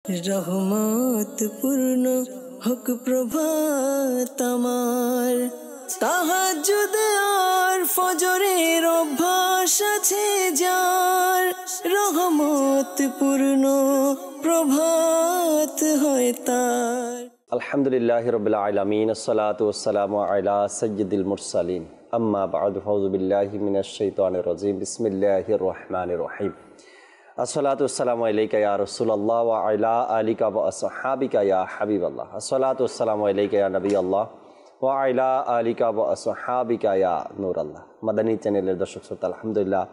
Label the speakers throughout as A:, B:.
A: রহমত পূর্ণ হোক প্রভাত আমার, তাহাজ্জুদ আর ফজরের অভ্যাস আছে যার, রহমত পূর্ণ প্রভাত হয় তার।
B: আলহামদুলিল্লাহি রাব্বিল আলামিন, আসসালাতু ওয়াসসালামু আলা সাইয়্যিদিল মুরসালিন, আম্মা বা'দু, ফাউযু বিল্লাহি মিনাশ শাইতানির রাজীম, বিসমিল্লাহির রহমানির রহিম। আসসালাতু ওয়াসসালামু আলাইকা ইয়া রাসূলুল্লাহ ওয়া আলা আলিকা ওয়া আসহাবিকা ইয়া হাবিবাল্লাহ। আসসালাতু ওয়াসসালামু আলাইকা ইয়া নবিয়াল্লাহ ওয়া আলা আলিকা ওয়া আসহাবিকা ইয়া নূরাল্লাহ। মাদানী চ্যানেলের দর্শক শ্রোতা, আলহামদুলিল্লাহ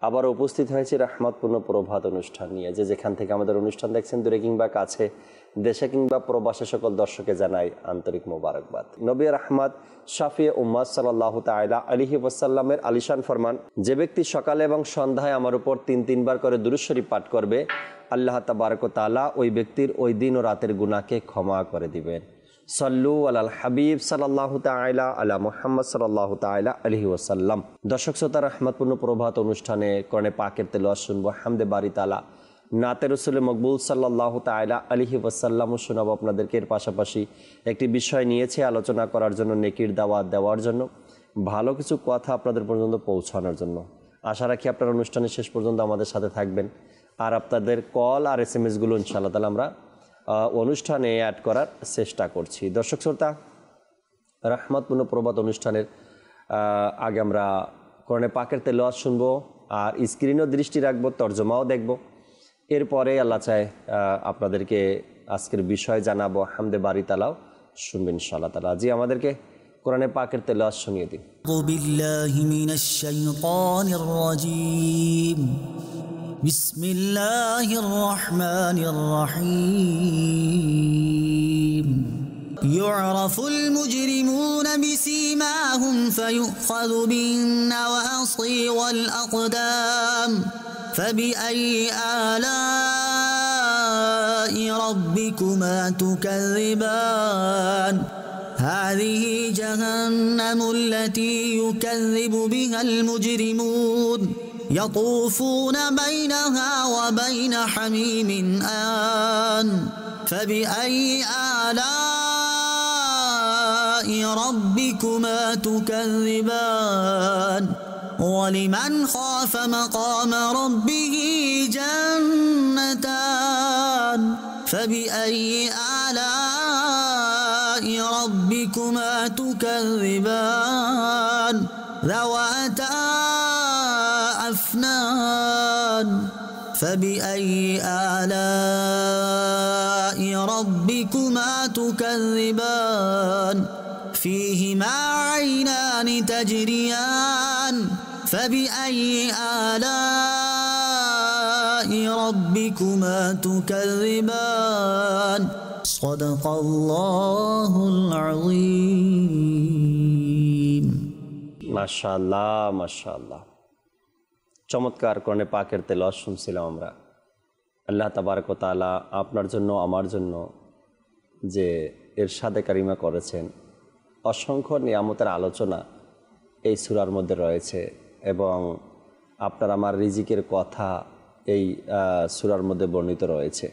B: আবার উপস্থিত হয়েছি রহমতপূর্ণ প্রভাত অনুষ্ঠান নিয়ে। যেখান থেকে আমাদের অনুষ্ঠান দেখছেন, দূরে কিংবা কাছে, দেশে কিংবা প্রবাসে, সকল দর্শকে জানাই আন্তরিক মোবারকবাদ। নবী রাহমাত শাফি উম্মাত সাল্লাল্লাহু তাআলা আলাইহি ওয়াসাল্লামের আলিশান ফরমান, যে ব্যক্তি সকালে এবং সন্ধ্যায় আমার উপর তিনবার করে দুরূদ শরীফ পাঠ করবে, আল্লাহ তাবারক ওয়া তাআলা ওই ব্যক্তির ওই দিন ও রাতের গুনাহকে ক্ষমা করে দিবেন। সাল্লু আলাল হাবিব সাল্লাল্লাহু তাআলা আলা মুহাম্মদ সাল্লাল্লাহু তাআলা আলাইহি ওয়াসাল্লাম। দর্শক শ্রোতা, রহমতপূর্ণ প্রভাত অনুষ্ঠানে কোরআনে পাকের তেলাওয়াত শুনবো, হামদে বারি তাআলা, নাতে রাসূল মকবুল সাল্লাল্লাহু তাআলা আলাইহি ওয়াসাল্লামও শোনাবো আপনাদেরকে। এর পাশাপাশি একটি বিষয় নিয়েছে আলোচনা করার জন্য, নেকির দাওয়াত দেওয়ার জন্য, ভালো কিছু কথা আপনাদের পর্যন্ত পৌঁছানোর জন্য। আশা রাখি আপনার অনুষ্ঠানের শেষ পর্যন্ত আমাদের সাথে থাকবেন। আর আপনাদের কল আর SMS-গুলো ইনশাআল্লাহ তাআলা আমরা অনুষ্ঠানে অ্যাড করার চেষ্টা করছি। দর্শক শ্রোতা, রহমতপূর্ণ প্রভাত অনুষ্ঠানের আগে আমরা কোরআনে পাকের তেলাওয়াত শুনবো, আর স্ক্রিনেও দৃষ্টি রাখবো, তর্জমাও দেখব। এরপরে আল্লাহ চায় আপনাদেরকে আজকের বিষয় জানাবো, হামদে বারি তাআলাও শুনবেন ইনশাআল্লাহ তাআলা। জি, আমাদেরকে কোরআনে পাকের তেলাওয়াত শুনিয়ে দিন।
C: আউযু বিল্লাহি মিনাশ শাইতানির রাজীম। বিসমিল্লাহির রহমানির রহিম। ইউরাফুল মুজরিমুনা বিসীমাহুম ফায়ুখাযু বিন-নাওয়াসি ওয়াল আকদাম فبأي آلاء ربكما تكذبان هذه جهنم التي يكذب بها المجرمون يطوفون بينها وبين حميم آن فبأي آلاء ربكما تكذبان ولمن خاف مقام ربه جنتان فبأي آلاء ربكما تكذبان ذواتا أفنان فبأي آلاء ربكما تكذبان فيهما عينان تجريان فبأي آلاء ربكما تكذبان صدق الله العظيم।
B: মাশাআল্লাহ মাশাআল্লাহ, চমৎকার কোরআনে পাকের তেলাওয়াত শুনছিলাম আমরা। আল্লাহ তাবারক ওয়া তাআলা আপনার জন্য, আমার জন্য যে ইরশাদে কারিমা করেছেন, অসংখ্য নিয়ামতের আলোচনা এই সূরার মধ্যে রয়েছে, এবং আপনার আমার রিজিকের কথা এই সূরার মধ্যে বর্ণিত রয়েছে।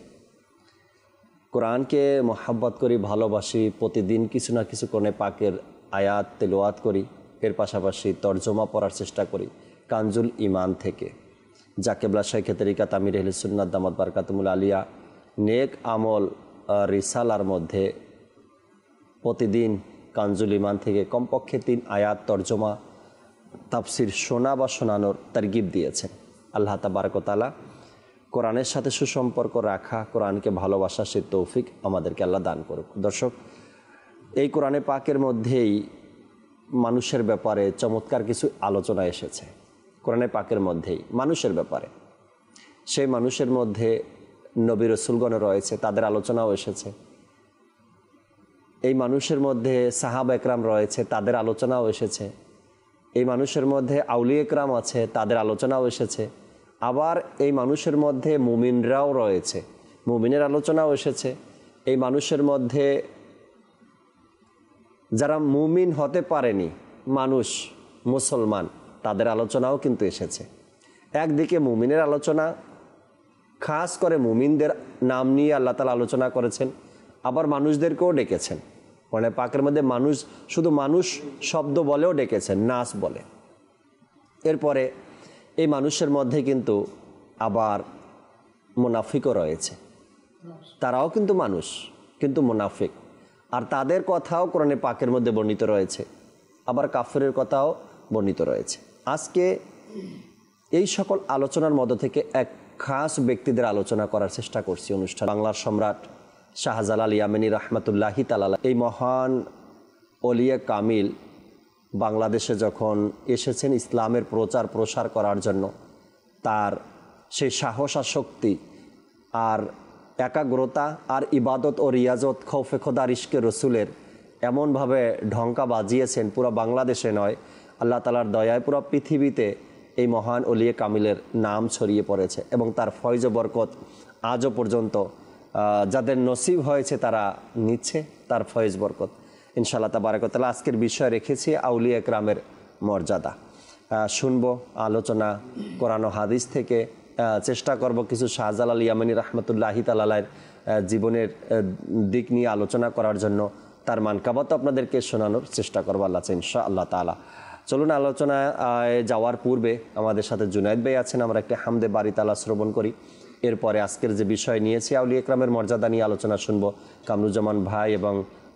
B: কোরআনকে মহব্বত করি, ভালোবাসি, প্রতিদিন কিছু না কিছু কোরআনে পাকের আয়াত তেলাওয়াত করি। এর পাশাপাশি তর্জমা পড়ার চেষ্টা করি কানজুল ঈমান থেকে, যা কেবলা শাইখে তরিকাত আমির আহলে সুন্নাত দামাত বারকাতুহুল আলিয়া নেক আমল রিসালার মধ্যে প্রতিদিন কানজুল ঈমান থেকে কমপক্ষে 3 আয়াত তর্জমা তাফসির শোনা বা শোনানোর তারগিব দিয়েছেন। আল্লাহ তাবারক ওয়া তাআলা কোরআনের সাথে সুসম্পর্ক রাখা, কোরআনকে ভালোবাসা, সে তৌফিক আমাদেরকে আল্লাহ দান করুক। দর্শক, এই কোরআনে পাকের মধ্যেই মানুষের ব্যাপারে চমৎকার কিছু আলোচনা এসেছে। কোরআনে পাকের মধ্যেই মানুষের ব্যাপারে, সেই মানুষের মধ্যে নবী রাসূলগণ রয়েছে, তাদের আলোচনাও এসেছে। এই মানুষের মধ্যে সাহাবা একরাম রয়েছে, তাদের আলোচনাও এসেছে। এই মানুষের মধ্যে আউলিয়া একরাম আছে, তাদের আলোচনাও এসেছে। আবার এই মানুষের মধ্যে মুমিনরাও রয়েছে, মুমিনের আলোচনাও এসেছে। এই মানুষের মধ্যে যারা মুমিন হতে পারেনি মানুষ, মুসলমান, তাদের আলোচনাও কিন্তু এসেছে। একদিকে মুমিনের আলোচনা, খাস করে মুমিনদের নাম নিয়ে আল্লাহ তাআলা আলোচনা করেছেন, আবার মানুষদেরকেও ডেকেছেন। কোরআনে পাকের মধ্যে মানুষ, শুধু মানুষ শব্দ বলেও ডেকেছেন, নাস বলে। এরপরে এই মানুষের মধ্যে কিন্তু আবার মুনাফিকও রয়েছে, তারাও কিন্তু মানুষ কিন্তু মুনাফিক, আর তাদের কথাও কোরআনে পাকের মধ্যে বর্ণিত রয়েছে, আবার কাফেরের কথাও বর্ণিত রয়েছে। আজকে এই সকল আলোচনার মধ্য থেকে এক খাস ব্যক্তিদের আলোচনা করার চেষ্টা করছি অনুষ্ঠান। বাংলার সম্রাট শাহজালাল ইয়ামানী রাহমাতুল্লাহি তাআলা, এই মহান ওলিয়ে কামিল বাংলাদেশে যখন এসেছেন ইসলামের প্রচার প্রসার করার জন্য, তার সেই সাহস আর শক্তি আর একাগ্রতা আর ইবাদত ও রিয়াজত খৌফে খোদার ইশকে রসুলের এমনভাবে ঢঙ্কা বাজিয়েছেন, পুরো বাংলাদেশে নয়, আল্লাহ তাআলার দয়ায় পুরো পৃথিবীতে এই মহান ওলিয়ে কামিলের নাম ছড়িয়ে পড়েছে এবং তার ফয়জ বরকত আজও পর্যন্ত যাদের নসিব হয়েছে তারা নিচ্ছে তার ফয়জ বরকত ইনশাআল্লাহ তাবারাক ওয়া তাআলা। আজকের বিষয় রেখেছি আউলিয়া একরামের মর্যাদা। শুনবো আলোচনা কোরআন ও হাদিস থেকে, চেষ্টা করব কিছু শাহজালাল ইয়ামানী রাহমাতুল্লাহি তাআলার জীবনের দিক নিয়ে আলোচনা করার জন্য, তার মানকাবাত আপনাদেরকে শোনানোর চেষ্টা করবো আল্লাহ ইনশাআল্লাহ তাআলা। চলুন আলোচনায় যাওয়ার পূর্বে আমাদের সাথে জুনায়েদ ভাই আছেন, আমরা একটা হামদে বারি তাআলা শ্রবণ করি। এরপরে আজকের যে বিষয় নিয়েছি আউলিয়া একরামের মর্যাদা নিয়ে আলোচনা শুনবো। কামরুজ্জামান ভাই এবং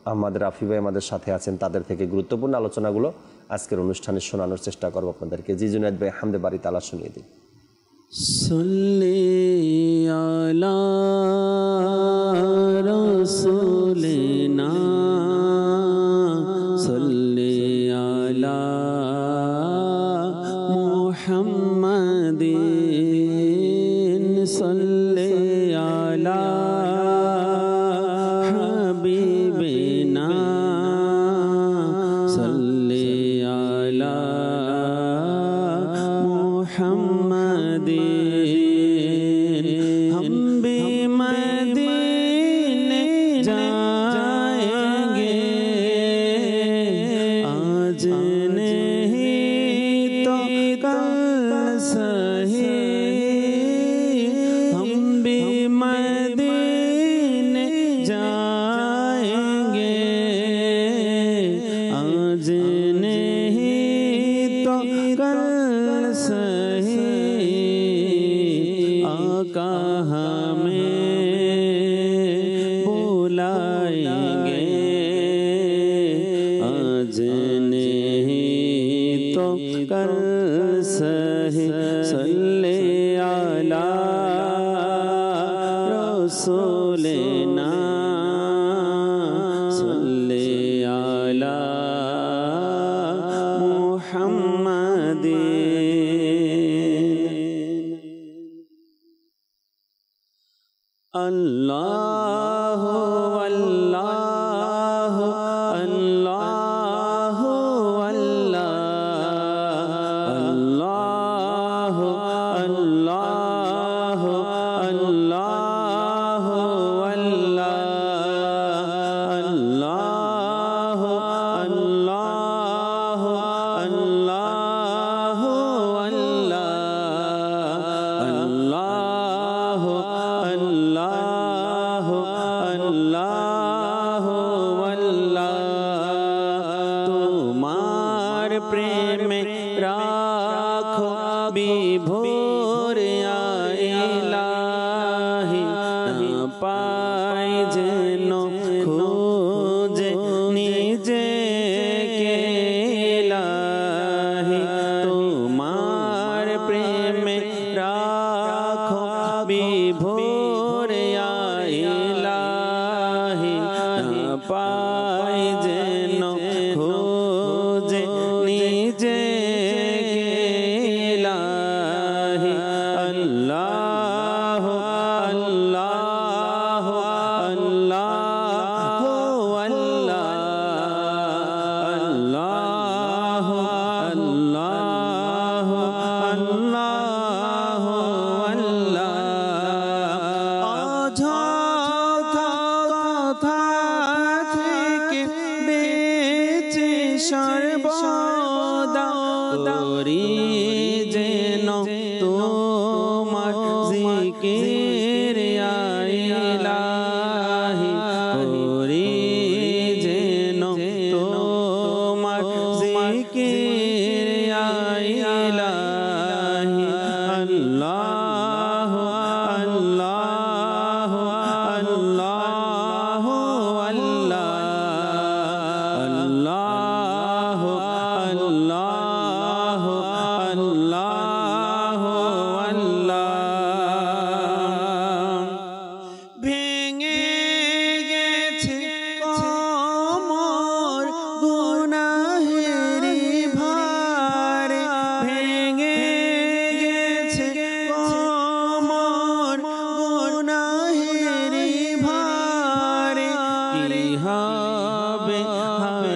B: আহমদ রাফি ভাই আমাদের সাথে আছেন, তাদের থেকে গুরুত্বপূর্ণ আলোচনাগুলো আজকের অনুষ্ঠানে শোনানোর চেষ্টা করবো আপনাদেরকে। জি জুনায়েদ ভাই, হামদে বারি তাআলা শুনিয়ে দিন।
A: সাল্লি আলা রাসূলিনা সাল্লি আলা মুহাম্মাদিন সাল্লি আলা হাবিবিনা সাল্লি আলা মুহাম্মাদিন। हम भी मदीने जाएंगे आज नहीं तो कल सही, हम भी मदीने जाएंगे आज नहीं तो कल सही। आका हमें बुलाएंगे आज नहीं तो कल सही। सल्ले अला रसूलिना सल्ले अला मुहम्मदिन। अल्लाह अल्लाह अल्लाह अल्लाह अल्लाह अल्लाह अल्लाह अल्लाह अल्लाह अल्लाह अल्लाह अल्लाह तुम्हार प्रेम राखो विभोर इलाही, ना पाई जेन खोजे निजे के इलाही। तुम्हार प्रेम राखो विभोर इलाही, ना पाई जेन खोजे निजे के इलाही। अल्लाह अल्लाह अल्लाह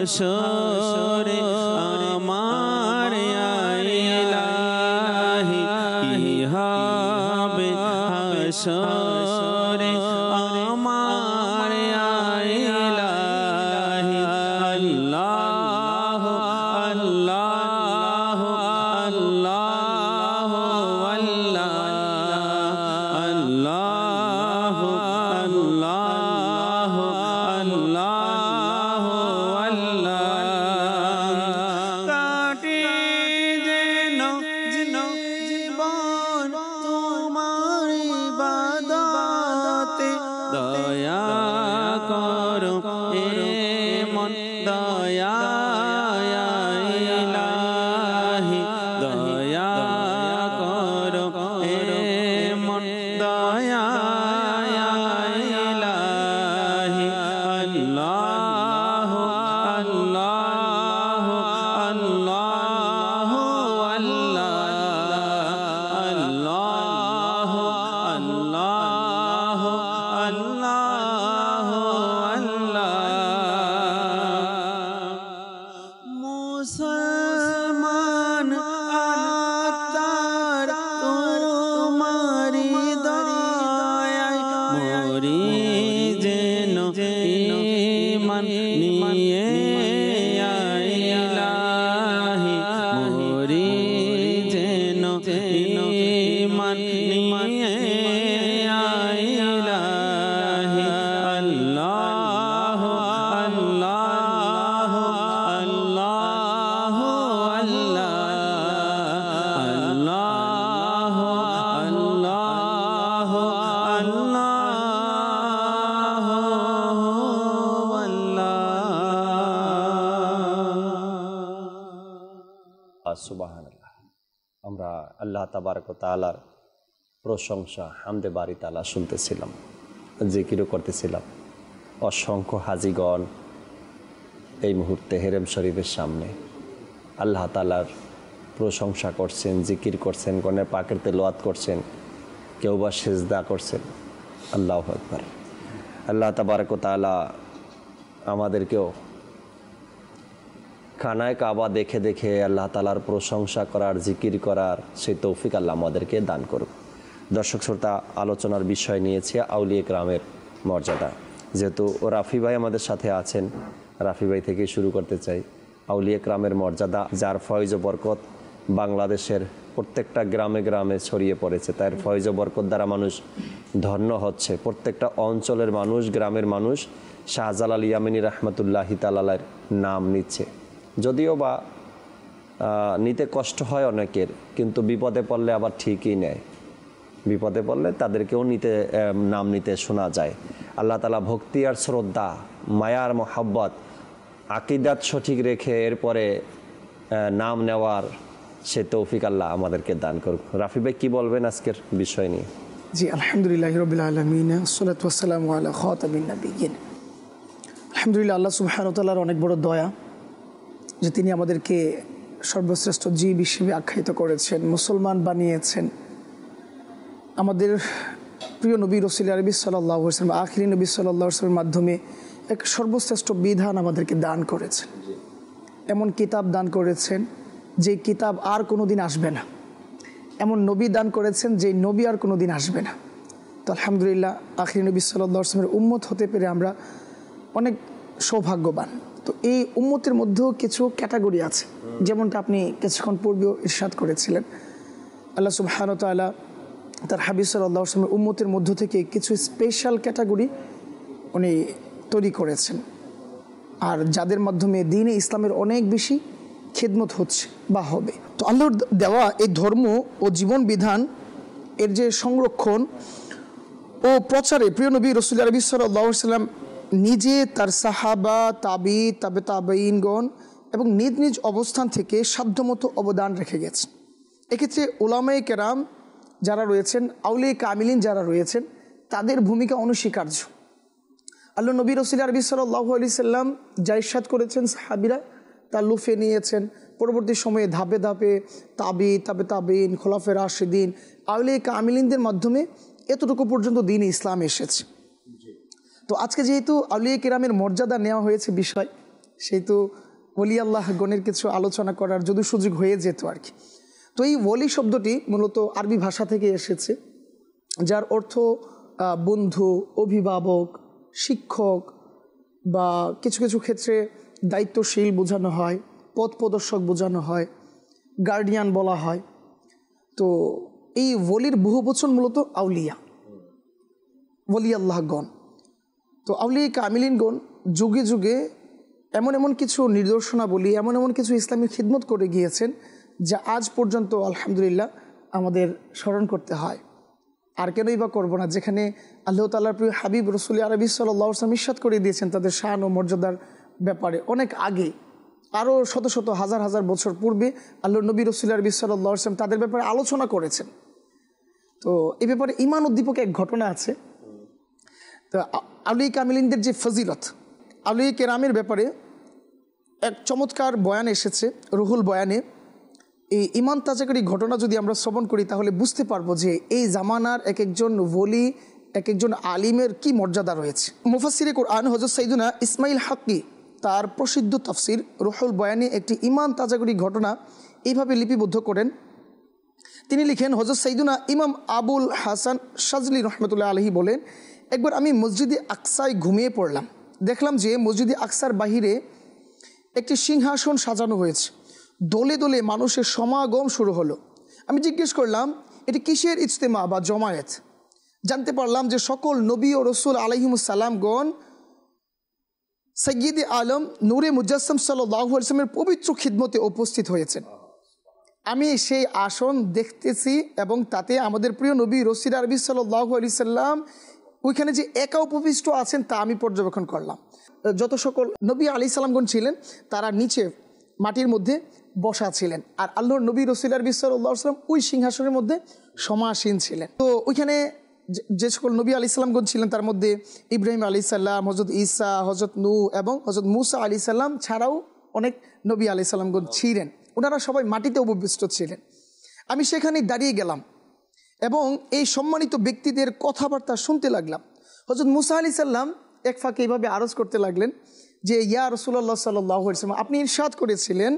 A: হাসরে আমার ইলাহি কি হবে হাসরে আমার ইলাহি আল্লাহ আল্লাহ আল্লাহ আল্লাহ আল্লাহ আল্লাহ কাটে যেন জীবন তোমার ইবাদতে দয়া করো এমন দয়া ইলাহি দয়া করো এমন দয়া ইলাহি আল্লাহ আল্লাহ আল্লাহ আল্লাহ আল্লাহ আল্লাহ মুসলমান আত্মার তোমারি দয়ায় মরি যেন ঈমান নিয়ে ইলাহি মরি যেন ঈমান নিয়ে ইলাহি আল্লাহ আল্লাহ আল্লাহ আল্লাহ আল্লাহ
B: সুবহানাল্লাহ। আমরা আল্লাহ তাবারক ওয়া তাআলার প্রশংসা হামদে বারি তাআলা শুনতেছিলাম, জিকিরও করতেছিলাম। অসংখ্য হাজিগণ এই মুহূর্তে হেরেম শরীফের সামনে আল্লাহ তাআলার প্রশংসা করছেন, জিকির করছেন, গণে পাকের তেলাওয়াত করছেন, কেউ বা সিজদা করছেন। আল্লাহু আকবার। আল্লাহ তাবারক ওয়া তাআলা আমাদেরকেও খানায় কাবা দেখে দেখে আল্লাহ তাআলার প্রশংসা করার, জিকির করার সেই তৌফিক আল্লাহ আমাদেরকে দান করুক। দর্শক শ্রোতা, আলোচনার বিষয় নিয়েছে আউলিয়া কেরামের মর্যাদা। যেহেতু রাফি ভাই আমাদের সাথে আছেন, রাফি ভাই থেকে শুরু করতে চাই। আউলিয়া কেরামের মর্যাদা, যার ফয়জ ও বরকত বাংলাদেশের প্রত্যেকটা গ্রামে গ্রামে ছড়িয়ে পড়েছে, তার ফয়জ ও বরকত দ্বারা মানুষ ধন্য হচ্ছে। প্রত্যেকটা অঞ্চলের মানুষ, গ্রামের মানুষ শাহজালাল ইয়ামানী রাহমাতুল্লাহি তাআলার নাম নিচ্ছে। যদিও বা নিতে কষ্ট হয় অনেকের, কিন্তু বিপদে পড়লে আবার ঠিকই নেয়। বিপদে পড়লে তাদেরকেও নাম নিতে শোনা যায়। আল্লাহ তাআলা ভক্তি আর শ্রদ্ধা, মায়ার মোহাব্বত, আকিদাত সঠিক রেখে এরপরে নাম নেওয়ার সে তৌফিক আল্লাহ আমাদেরকে দান করুক। রাফি ভাই কি বলবেন আজকের বিষয় নিয়ে?
D: জি, আলহামদুলিল্লাহ রাব্বিল আলামিন, আসসালাতু ওয়াসসালামু আলা খাতামিন নাবিয়্যিন। আলহামদুলিল্লাহ, আল্লাহ সুবহানাহু ওয়া তাআলার অনেক বড় দয়া যে তিনি আমাদেরকে সর্বশ্রেষ্ঠ জীব হিসেবে আখ্যায়িত করেছেন, মুসলমান বানিয়েছেন। আমাদের প্রিয় নবী রাসূল আরবি সাল্লাল্লাহু আলাইহি ওয়াসাল্লাম, আখিরি নবী সাল্লাল্লাহু আলাইহি ওয়াসাল্লামের মাধ্যমে এক সর্বশ্রেষ্ঠ বিধান আমাদেরকে দান করেছেন। এমন কিতাব দান করেছেন যে কিতাব আর কোনো দিন আসবে না। এমন নবী দান করেছেন যে নবী আর কোনো দিন আসবে না। তো আলহামদুলিল্লাহ, আখিরি নবী সাল্লাল্লাহু আলাইহি ওয়াসাল্লামের উম্মত হতে পেরে আমরা অনেক সৌভাগ্যবান। তো এই উম্মতের মধ্যেও কিছু ক্যাটাগরি আছে, যেমনটা আপনি কিছুক্ষণ পূর্বেও ইরশাদ করেছিলেন। আল্লাহ সুবহানাহু ওয়া তাআলা তার হাবিব সাল্লাল্লাহু আলাইহি ওয়াসাল্লামের উম্মতের মধ্য থেকে কিছু স্পেশাল ক্যাটাগরি উনি তৈরি করেছেন, আর যাদের মাধ্যমে দ্বীনে ইসলামের অনেক বেশি খিদমত হচ্ছে বা হবে। তো আল্লাহর দেওয়া এই ধর্ম ও জীবন বিধান এর যে সংরক্ষণ ও প্রচারে প্রিয় নবী রাসূল আরবি সাল্লাল্লাহু আলাইহি ওয়াসাল্লাম নিজে, তার সাহাবা, তাবেঈনগণ এবং নিজ নিজ অবস্থান থেকে সাধ্যমতো অবদান রেখে গেছেন। এক্ষেত্রে উলামায়ে কেরাম যারা রয়েছেন, আউলিয়া কামিলিন যারা রয়েছেন, তাদের ভূমিকা অনস্বীকার্য। আল্লাহ নবী রাসূল আরবি সাল্লাল্লাহু আলাইহি সাল্লাম যা ইরশাদ করেছেন, সাহাবীরা তা লুফে নিয়েছেন। পরবর্তী সময়ে ধাপে ধাপে তাবেঈন, খোলাফায়ে রাশিদিন, আউলিয়া কামিলিনদের মাধ্যমে এতটুকু পর্যন্ত দ্বীন ইসলাম এসেছে। তো আজকে যেহেতু আউলিয়া কেরামের মর্যাদা নেওয়া হয়েছে বিষয়, সেই তো ওলি আল্লাহ গণের কিছু আলোচনা করার যদি সুযোগ হয়ে যেত আর কি। তো এই ওলি শব্দটি মূলত আরবি ভাষা থেকে এসেছে, যার অর্থ বন্ধু, অভিভাবক, শিক্ষক বা কিছু কিছু ক্ষেত্রে দায়িত্বশীল বোঝানো হয়, পথ প্রদর্শক বোঝানো হয়, গার্ডিয়ান বলা হয়। তো এই ওলির বহুবচন মূলত আউলিয়া, ওলি আল্লাহগণ। তো আউলিয়া কামিলিনগণ যুগে যুগে এমন এমন কিছু নিদর্শনাবলী, এমন এমন কিছু ইসলামী খিদমত করে গিয়েছেন যা আজ পর্যন্ত আলহামদুলিল্লাহ আমাদের স্মরণ করতে হয়। আর কেনই বা করবো না, যেখানে আল্লাহ তাআলার প্রিয় হাবিব রসুল আরবি সাল্লাল্লাহু আলাইহি ওয়াসাল্লাম ইরশাদ করে দিয়েছেন তাদের শান ও মর্যাদার ব্যাপারে। অনেক আগে, আরও শত শত হাজার হাজার বছর পূর্বে আল্লাহ নবী রসুল আরবি সাল্লাল্লাহু আলাইহি ওয়াসাল্লাম তাদের ব্যাপারে আলোচনা করেছেন। তো এই ব্যাপারে ঈমান উদ্দীপক এক ঘটনা আছে। তো আউলিয়া কামিলিনদের যে ফজিলত, আউলিয়া কেরামের ব্যাপারে এক চমৎকার বয়ান এসেছে রুহুল বয়ানে। এই ঈমান তাজাকারী ঘটনা যদি আমরা শ্রবণ করি তাহলে বুঝতে পারবো যে এই জামানার এক একজন ওলি, এক একজন আলিমের কি মর্যাদা রয়েছে। মুফাসসিরে কুরআন হযরত সাইয়্যিদুনা ইসমাইল হাক্কি তার প্রসিদ্ধ তাফসির রুহুল বয়ানে একটি ঈমান তাজাকারী ঘটনা এইভাবে লিপিবদ্ধ করেন। তিনি লিখেন, হযরত সাইয়্যিদুনা ইমাম আবুল হাসান শাজলি রহমতুল্লাহ আলাইহি বলেন, একবার আমি মসজিদে আকসায় ঘুমিয়ে পড়লাম। দেখলাম যে মসজিদে আকসার বাহিরে একটি সিংহাসন সাজানো হয়েছে, দলে দলে মানুষের সমাগম শুরু হলো। আমি জিজ্ঞেস করলাম এটি কিসের ইজতেমা বা জমায়েত। জানতে পারলাম যে সকল নবী ও রসুল আলাইহিমুস সালামগণ সাইয়্যিদে আলম নূরে মুজাসসাম সাল্লাল্লাহু আলাইহি ওয়াসাল্লামের পবিত্র খিদমতে উপস্থিত হয়েছেন। আমি সেই আসন দেখতেছি এবং তাতে আমাদের প্রিয় নবী রসুল আরবি সাল্লাল্লাহু আলাইহি সাল্লাম ওইখানে যে একা উপবিষ্ট আছেন তা আমি পর্যবেক্ষণ করলাম। যত সকল নবী আলাইহিস সালামগণ ছিলেন তারা নিচে মাটির মধ্যে বসা ছিলেন, আর আল্লাহর নবী রসুল আরবি সাল্লাল্লাহু আলাইহি সাল্লাম ওই সিংহাসনের মধ্যে সমাসীন ছিলেন। তো ওইখানে যে সকল নবী আলাইহিস সালামগণ ছিলেন তার মধ্যে ইব্রাহিম আলাইহিস সালাম, হযরত ঈসা, হযরত নূহ এবং হযরত মূসা আলাইহিস সালাম ছাড়াও অনেক নবী আলাইহিস সালামগণ ছিলেন। ওনারা সবাই মাটিতে উপবিষ্ট ছিলেন। আমি সেখানে দাঁড়িয়ে গেলাম এবং এই সম্মানিত ব্যক্তিদের কথাবার্তা শুনতে লাগলাম। হযরত মূসা আলাইহিস সালাম এক ফাঁকে এইভাবে আরজ করতে লাগলেন যে, ইয়া রাসূলুল্লাহ সাল্লাল্লাহু আলাইহি ওয়াসাল্লাম, আপনি ইরশাদ করেছিলেন,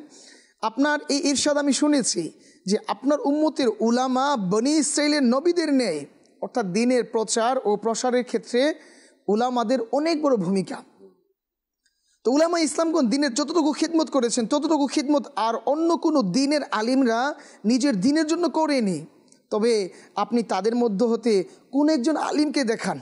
D: আপনার এই ইরশাদ আমি শুনেছি যে আপনার উম্মতের উলামা বনি ইসরাইলের নবীদের নেয়, অর্থাৎ দ্বীনের প্রচার ও প্রসারের ক্ষেত্রে উলামাদের অনেক বড় ভূমিকা। তো উলামা ইসলামগণ দ্বীনের যতটুকু খিদমত করেছেন ততটুকু খিদমত আর অন্য কোনো দ্বীনের আলিমরা নিজের দ্বীনের জন্য করেনি। তবে আপনি তাদের মধ্য হতে কোন একজন আলিমকে দেখান।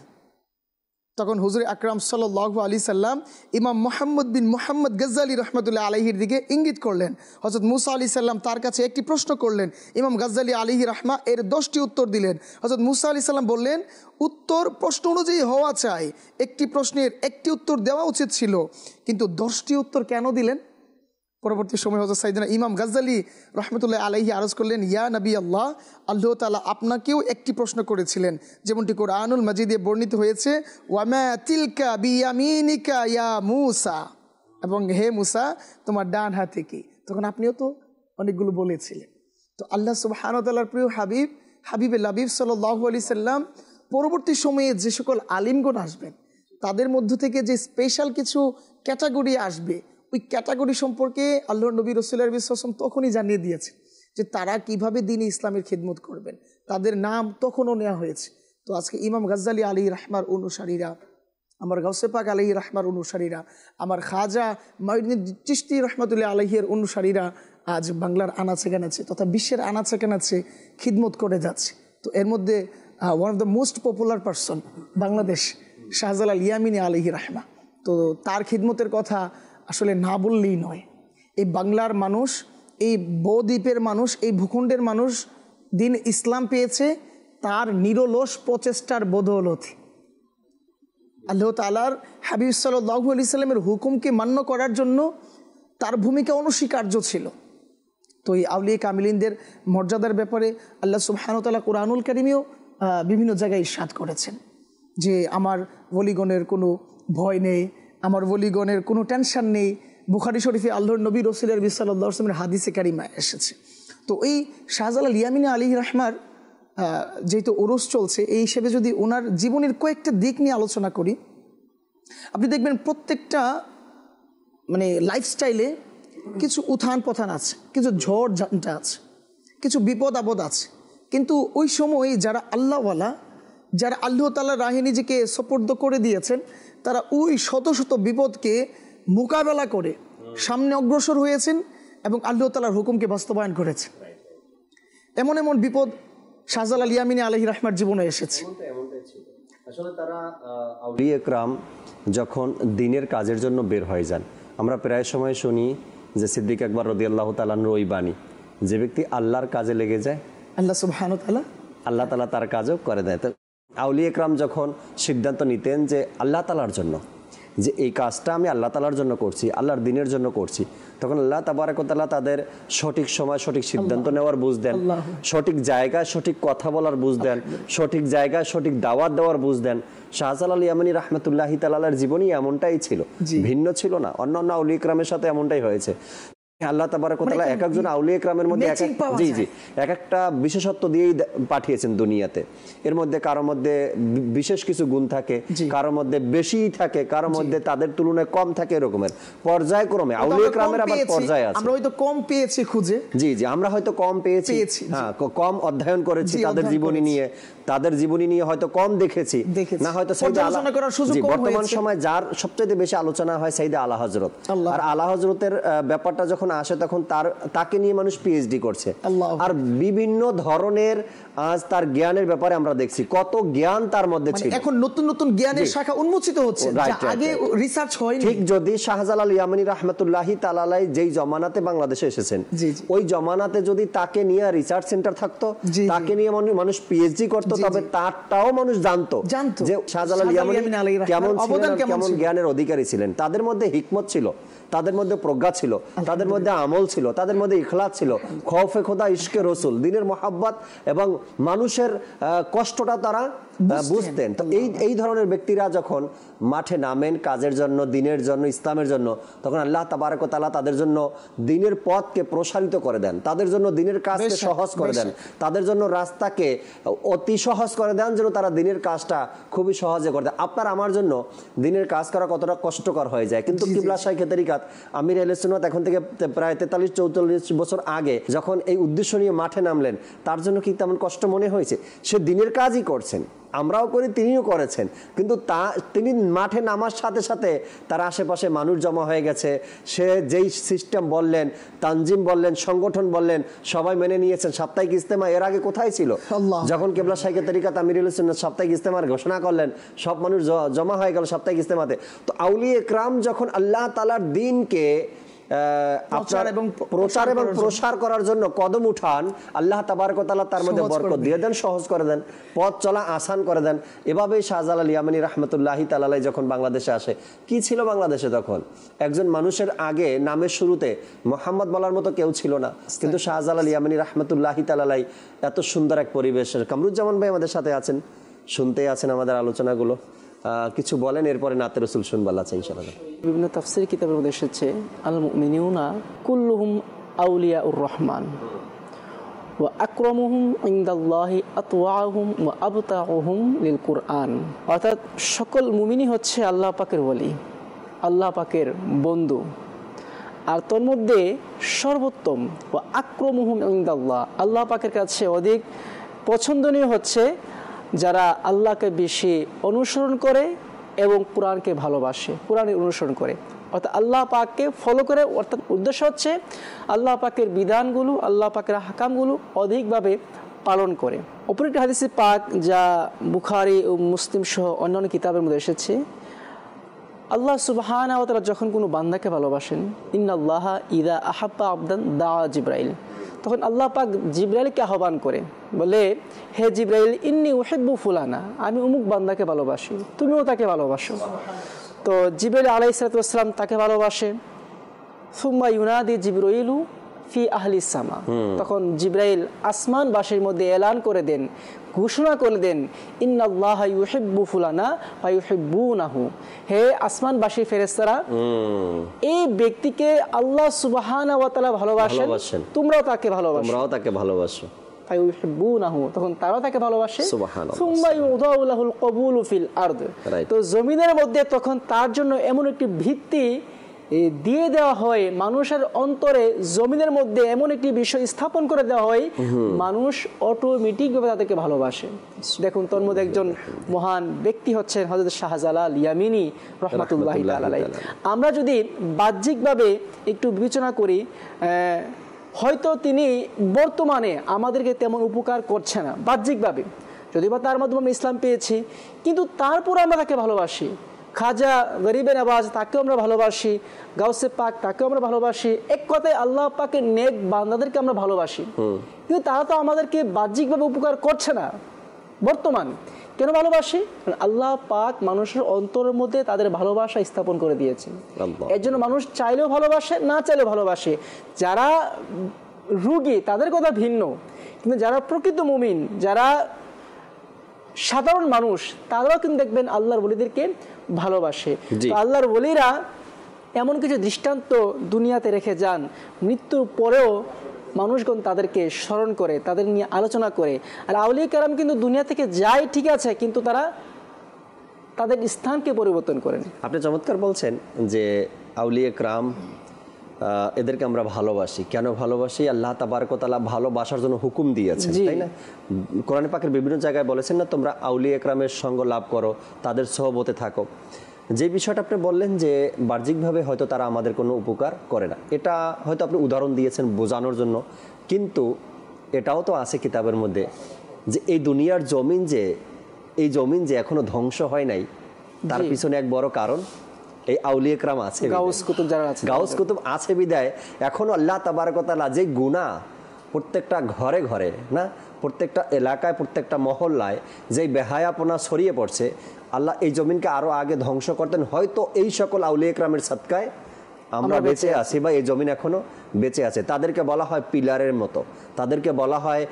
D: তখন হুজুর আকরাম সাল্লাল্লাহু আলাইহি সাল্লাম ইমাম মুহাম্মদ বিন মুহাম্মদ গজ্জালি রহমতুল্লাহ আলাইহির দিকে ইঙ্গিত করলেন। হযরত মূসা আলাইহিস সালাম তার কাছে একটি প্রশ্ন করলেন, ইমাম গজ্জালি আলাইহি রাহমা এর 10টি উত্তর দিলেন। হযরত মূসা আলাইহিস সালাম বললেন, উত্তর প্রশ্ন অনুযায়ী হওয়া চাই, একটি প্রশ্নের একটি উত্তর দেওয়া উচিত ছিল, কিন্তু 10টি উত্তর কেন দিলেন? পরবর্তী সময় হযরত সাইয়েদনা ইমাম গজ্জালি রহমতুল্লাহ আলাইহি আরজ করলেন, ইয়া নবী আল্লাহ, আল্লাহ তাআলা আপনাকেও একটি প্রশ্ন করেছিলেন, যেমনটি কুরআনুল মাজিদে বর্ণিত হয়েছে, ওয়ামা তিলকা বিয়ামিনিকা ইয়া মূসা, এবং হে মূসা তোমার ডান হাতে কি। তখন আপনিও তো অনেকগুলো বলেছিলেন। তো আল্লাহ সুবহানাহু ওয়া তাআলার প্রিয় হাবিবে লাবিব সাল্লাল্লাহু আলাইহি সাল্লাম পরবর্তী সময়ে যে সকল আলিমগণ আসবেন তাদের মধ্য থেকে যে স্পেশাল কিছু ক্যাটাগরি আসবে, ওই ক্যাটাগরি সম্পর্কে আল্লাহর নবী রাসূল সাল্লাল্লাহু আলাইহি ওয়াসাল্লাম তখনই জানিয়ে দিয়েছে যে তারা কিভাবে দ্বীন ইসলামের খিদমত করবেন। তাদের নাম তখনও নেওয়া হয়েছে। তো আজকে ইমাম গজ্জালি আলাইহি রাহমার অনুসারীরা, আমার গাউসে পাক আলাইহি রাহমার অনুসারীরা, আমার খাজা মাইনুদ্দিন চিশতি রহমতুল্লাহ আলাইহির অনুসারীরা আজ বাংলার আনাচে কানাচে তথা বিশ্বের আনাচে কানাচে খিদমত করে যাচ্ছে। তো এর মধ্যে one of the most popular person Bangladesh Shahjalal Yamini আলাইহি রাহমা। তো তার খিদমতের কথা আসলে না বললেই নয়। এই বাংলার মানুষ, এই বদ্বীপের মানুষ, এই ভূখণ্ডের মানুষ দ্বীন ইসলাম পেয়েছে তার নিরলস প্রচেষ্টার বদৌলতে। আল্লাহ তাআলার হাবিব সাল্লাল্লাহু আলাইহি সাল্লামের হুকুমকে মান্য করার জন্য তার ভূমিকা অনস্বীকার্য ছিল। তো এই আউলিয়া কামিলিনদের মর্যাদার ব্যাপারে আল্লাহ সুবহানাহু ওয়া তাআলা কুরআনুল কারীমেও বিভিন্ন জায়গায় ইরশাদ করেছেন যে আমার ওলিগণের কোনো ভয় নেই, আমার ওলিগণের কোনো টেনশন নেই। বুখারী শরীফে আল্লাহর নবী রাসূল সাল্লাল্লাহু আলাইহি ওয়াসাল্লামের হাদিসে কারিমা এসেছে। তো এই শাহজালাল ইয়ামিনী আলাইহি রাহমার যেহেতু ওরস চলছে, এই হিসেবে যদি ওনার জীবনের কয়েকটা দিক নিয়ে আলোচনা করি, আপনি দেখবেন প্রত্যেকটা মানে লাইফস্টাইলে কিছু উত্থান পথান আছে, কিছু ঝড় ঝান্টা আছে, কিছু বিপদ আপদ আছে, কিন্তু ওই সময় যারা আল্লাহওয়ালা, যারা আল্লাহ তাআলার রাহে নিজেকে সুপর্দ করে দিয়েছেন, তারা ওই শত শত বিপদকে মোকাবেলা করে সামনে অগ্রসর হয়েছেন এবং আল্লাহ তাআলার হুকুমকে বাস্তবায়ন করেছেন। এমন এমন বিপদ শাহজালাল ইয়ামিনী আলাইহির রাহমার জীবনে এসেছে।
B: আসলে তারা আউলিয়া ইকরাম যখন দিনের কাজের জন্য বের হয়ে যান, আমরা প্রায় সময় শুনি যে সিদ্দিক আকবর রাদিয়াল্লাহু তাআলা আনহু ওই বাণী, যে ব্যক্তি আল্লাহর কাজে লেগে যায়
D: আল্লাহ সুবহানাহু ওয়া তাআলা
B: আল্লাহ তাআলা তার কাজও করে দেয়। তো আউলিয়া ইকরাম যখন সিদ্ধান্ত নিতেন যে আল্লাহ তাআলার জন্য, যে এই কাজটা আমি আল্লাহ তাআলার জন্য করছি, আল্লাহর দিনের জন্য করছি, তখন আল্লাহ তাবারক ওয়া তাআলা তাদের সঠিক সময় সঠিক সিদ্ধান্ত নেওয়ার বুঝ দেন, সঠিক জায়গায় সঠিক কথা বলার বুঝ দেন, সঠিক জায়গায় সঠিক দাওয়াত দেওয়ার বুঝ দেন। শাহজালাল ইয়ামানী রাহমাতুল্লাহি তাআলার জীবনই এমনটাই ছিল, ভিন্ন ছিল না। অন্যান্য আউলিয়া ইকরামের সাথে এমনটাই হয়েছে। আল্লাহ তাবারক ওয়া তাআলা এক একজন আউলিয়া ইকরামের মধ্যে এক একটা বিশেষত্ব দিয়েই পাঠিয়েছেন দুনিয়াতে। এর মধ্যে কারোর মধ্যে বিশেষ কিছু গুণ থাকে, কারোর মধ্যে বেশি থাকে, কারোর মধ্যে তাদের তুলনায় কম থাকে, এরকমের পর্যায়ক্রমে আউলিয়া ইকরামের আবার পর্যায় আছে।
D: আমরা হয়তো কম পেয়েছি খুঁজে,
B: জি জি, আমরা হয়তো কম পেয়েছি, হ্যাঁ, কম অধ্যয়ন করেছি তাদের জীবনী নিয়ে, তাদের জীবনী নিয়ে হয়তো কম দেখেছি, না হয়তো বর্তমান সময় যার সবচেয়ে বেশি আলোচনা হয় সাইয়েদে আলা হযরত। আর আলা হযরতের ব্যাপারটা যখন আসে তখন তাকে নিয়ে মানুষ পিএইচডি করছে, আর বিভিন্ন ধরনের আজ তার জ্ঞানের ব্যাপারে আমরা দেখছি কত জ্ঞান তার মধ্যে ছিল।
D: এখন নতুন নতুন জ্ঞানের শাখা উন্মোচিত হচ্ছে, যা আগে রিসার্চ হয়নি।
B: ঠিক যদি শাহজালাল ইয়ামানী রাহমাতুল্লাহি তাআলা আলাইহি যেই জমানাতে বাংলাদেশে এসেছেন, ওই জমানাতে যদি তাকে নিয়ে রিসার্চ সেন্টার থাকতো, তাকে নিয়ে মানুষ পিএইচডি করতো, তবে তারটাও মানুষ জানতো যে শাহজালাল ইয়ামানী কেমন ছিলেন, কেমন জ্ঞানের অধিকারী ছিলেন। তাদের মধ্যে হিকমত ছিল, তাদের মধ্যে প্রজ্ঞা ছিল, তাদের মধ্যে আমল ছিল, তাদের মধ্যে ইখলাস ছিল, খৌফে খোদা, ইশকে রসুল, দিনের মহাব্বত এবং মানুষের কষ্টটা তারা বুঝতেন। তো এই ধরনের ব্যক্তিরা যখন মাঠে নামেন কাজের জন্য, দিনের জন্য, ইসলামের জন্য, তখন আল্লাহ তাবারক ওয়া তাআলা তাদের জন্য দিনের পথকে প্রসারিত করে দেন, তাদের জন্য দিনের কাজকে সহজ করে দেন, তাদের জন্য রাস্তাকে অতি সহজ করে দেন, যেন তারা দিনের কাজটা খুবই সহজে করে দেন। আপনার আমার জন্য দিনের কাজ করা কতটা কষ্টকর হয়ে যায়, কিন্তু কিবলা শাইখে তরিকাত আমির আহলে সুন্নাত এখন থেকে প্রায় 43-44 বছর আগে যখন এই উদ্দেশ্য নিয়ে মাঠে নামলেন, তার জন্য কি তেমন কষ্ট মনে হয়েছে? সে দিনের কাজই করছেন, আমরাও করি, তিনিও করেছেন, কিন্তু তিনি মাঠে নামার সাথে সাথে তার আশেপাশে মানুষ জমা হয়ে গেছে। সে যেই সিস্টেম বললেন, তানজিম বললেন, সংগঠন বললেন, সবাই মেনে নিয়েছেন। সাপ্তাহিক ইজতেমা এর আগে কোথায় ছিল? যখন কিবলা শাইখে তরিকাত আমির আহলে সুন্নাত সাপ্তাহিক ইজতেমার ঘোষণা করলেন, সব মানুষ জমা হয়ে গেল সাপ্তাহিক ইজতেমাতে। তো আউলিয়া ইকরাম যখন আল্লাহ তাআলার দ্বীনকে প্রচার এবং প্রসার করার জন্য কদম উঠান, আল্লাহ তাবারক ওয়া তাআলা তার মধ্যে বরকত দিয়ে দেন, সহজ করে দেন, পথ চলা আসান করে দেন। এভাবেই শাহজালাল ইয়ামানী রাহমাতুল্লাহি তাআলা আলাইহি যখন বাংলাদেশে আসে, কি ছিল বাংলাদেশে তখন? একজন মানুষের আগে নামের শুরুতে মুহাম্মদ বলার মতো কেউ ছিল না, কিন্তু শাহজালাল ইয়ামানী রাহমাতুল্লাহি তাআলা আলাইহি এত সুন্দর এক পরিবেশ। কামরুজ্জামান ভাই আমাদের সাথে আছেন, শুনতেই আছেন আমাদের আলোচনাগুলো, কিছু বলেন, এরপরে নাতে রাসূল শুনবো আল্লাহ ইনশাআল্লাহ।
E: বিভিন্ন তাফসীর কিতাবের মধ্যে এসেছে, আল মুমিনুনা কুল্লুহুম আউলিয়াউর রহমান ওয়া আকরামুহুম ইনদাল্লাহি আতওয়াহুম ওয়া আবতাহুম লিল কুরআন। অর্থাৎ সকল মুমিনই হচ্ছে আল্লাহ পাকের ওলি, আল্লাহ পাকের বন্ধু, আর তোর মধ্যে সর্বোত্তম ওয়া আকরামুহুম ইনদাল্লাহ, আল্লাহ পাকের কাছে অধিক পছন্দনীয় হচ্ছে যারা আল্লাহকে বেশি অনুসরণ করে এবং কোরআনকে ভালোবাসে, কোরআনের অনুসরণ করে, অর্থাৎ আল্লাহ পাককে ফলো করে। অর্থাৎ উদ্দেশ্য হচ্ছে আল্লাহ পাকের বিধানগুলো, আল্লাহ পাকের হাকামগুলো অধিকভাবে পালন করে। অপর একটি হাদিসে পাক যা বুখারী ও মুসলিম সহ অন্যান্য কিতাবের মধ্যে এসেছে, আল্লাহ সুবহানাহু ওয়া তাআলা যখন কোনো বান্দাকে ভালোবাসেন, ইন্নাল্লাহা ইযা আহাব্বা আবদান দাআ জিবরাইল, তখন আল্লাহ পাক জিবরাইলকে আহ্বান করে, বলে, হে জিবরাইল, ইন্নী উহিব্বু ফুলানা, আমি অমুক বান্দাকে ভালোবাসি, তুমিও তাকে ভালোবাসো। তো জিবরাইল আলাইহিস সালাম তাকে ভালোবাসে। সুম্মা ইউনাদি জিবরাইলু ফি আহলি সামা, তখন জিবরাইল আসমানবাসীর মধ্যে এলান করে দেন, ঘোষণা করে দেন, ইন্নাল্লাহা ইউহিব্বু ফুলানা ওয়া ইউহিব্বুনাহু, হে আসমানবাসী ফেরেশতারা, এই ব্যক্তিকে আল্লাহ সুবহানাহু ওয়া তাআলা ভালোবাসেন, তোমরাও তাকে ভালোবাসো। তখন তারাও তাকে ভালোবাসে। তো জমিনের মধ্যে তখন তার জন্য এমন একটি ভিত্তি দিয়ে দেওয়া হয়, মানুষের অন্তরে জমিনের মধ্যে এমন একটি বিষয় স্থাপন করে দেওয়া হয়, মানুষ অটোমেটিকভাবে তাদেরকে ভালোবাসে। দেখুন তোর মধ্যে একজন মহান ব্যক্তি হচ্ছেন হযরত শাহজালাল ইয়ামিনী রহমাতুল্লাহি তাআলা আলাইহি। আমরা যদি বাহ্যিকভাবে একটু বিবেচনা করি, হয়তো তিনি বর্তমানে আমাদেরকে তেমন উপকার করছে না বাহ্যিকভাবে, যদিও বা তার মাধ্যমে আমরা ইসলাম পেয়েছি, কিন্তু তারপর আমরা তাকে ভালোবাসি। খাজা গরিবে নওয়াজ তাকেও আমরা ভালোবাসি, গাউসে পাক তাকেও আমরা ভালোবাসি, এক কথায় আল্লাহ পাকের নেক বান্দাদেরকে আমরা ভালোবাসি, কিন্তু তারা তো আমাদেরকে বাহ্যিকভাবে উপকার করছে না বর্তমান। কেন ভালোবাসি? আল্লাহ পাক মানুষের অন্তরের মধ্যে তাদের ভালোবাসা স্থাপন করে দিয়েছেন। এর জন্য মানুষ চাইলেও ভালোবাসে, না চাইলেও ভালোবাসে। যারা রোগী তাদের কথা ভিন্ন, কিন্তু যারা প্রকৃত মুমিন, যারা সাধারণ মানুষ, তারাও কিন্তু দেখবেন আল্লাহর ওলিদেরকে ভালোবাসে। আল্লাহর ওলিরা এমন কিছু দৃষ্টান্ত দুনিয়াতে রেখে যান, মৃত্যুর পরেও মানুষগণ তাদেরকে স্মরণ করে, তাদের নিয়ে আলোচনা করে। আর আউলিয়া কেরাম কিন্তু দুনিয়া থেকে যায় ঠিক আছে, কিন্তু তারা তাদের স্থানকে পরিবর্তন করেন।
B: আপনি চমৎকার বলছেন যে আউলিয়া কেরাম এদেরকে আমরা ভালোবাসি। কেন ভালোবাসি? আল্লাহ তাবারক ওয়া তাআলা ভালোবাসার জন্য হুকুম দিয়েছেন, তাই না? কোরআন পাকের বিভিন্ন জায়গায় বলেছেন না, তোমরা আউলিয়া কেরামের সঙ্গ লাভ করো, তাদের সহবতে থাকো। যে বিষয়টা আপনি বললেন যে বাহ্যিকভাবে হয়তো তারা আমাদের কোনো উপকার করে না, এটা হয়তো আপনি উদাহরণ দিয়েছেন বোঝানোর জন্য, কিন্তু এটাও তো আছে কিতাবের মধ্যে যে এই দুনিয়ার জমিন যে এখনো ধ্বংস হয় নাই, তার পিছনে এক বড় কারণ এই আউলিয়া কেরাম আছে, গাউস কুতুব আছে বিদায় এখনো আল্লাহ তাবারক ওয়া তাআলা যে গুনাহ প্রত্যেকটা ঘরে ঘরে না, প্রত্যেকটা এলাকায়, প্রত্যেকটা মহল্লায় যে বেহায়াপনা ছড়িয়ে পড়ছে, আল্লাহ এই জমিনকে আরো আগে ধ্বংস করতেন, হয়তো এই সকল আউলিয়া কেরামের সদকায় আমরা বেঁচে আছি বা এই জমিন এখনো বেঁচে আছে। তাদেরকে বলা হয় পিলারের মতো, তাদেরকে বলা হয়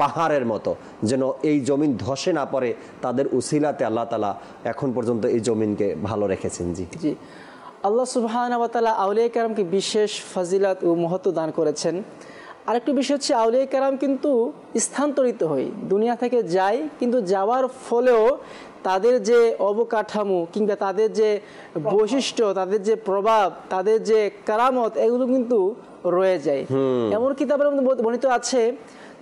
B: পাহাড়ের মতো, যেন এই জমিন ধসে না পড়ে। তাদের উসিলাতে আল্লাহ তাআলা এখন পর্যন্ত এই জমিনকে ভালো রেখেছেন। জি
E: জি, আল্লাহ সুবহানাহু ওয়া তাআলা আউলিয়া কেরামকে বিশেষ ফজিলত ও মহত্ব দান করেছেন। আরেকটি বিষয় হচ্ছে আউলিয়া কেরাম কিন্তু স্থানান্তরিত হয়, দুনিয়া থেকে যায়, কিন্তু যাওয়ার ফলেও তাদের যে অবকাঠামো কিংবা তাদের যে বৈশিষ্ট্য, তাদের যে প্রভাব, তাদের যে কারামত, এগুলো কিন্তু রয়ে যায়। এমন কিতাবের মধ্যে বর্ণিত আছে,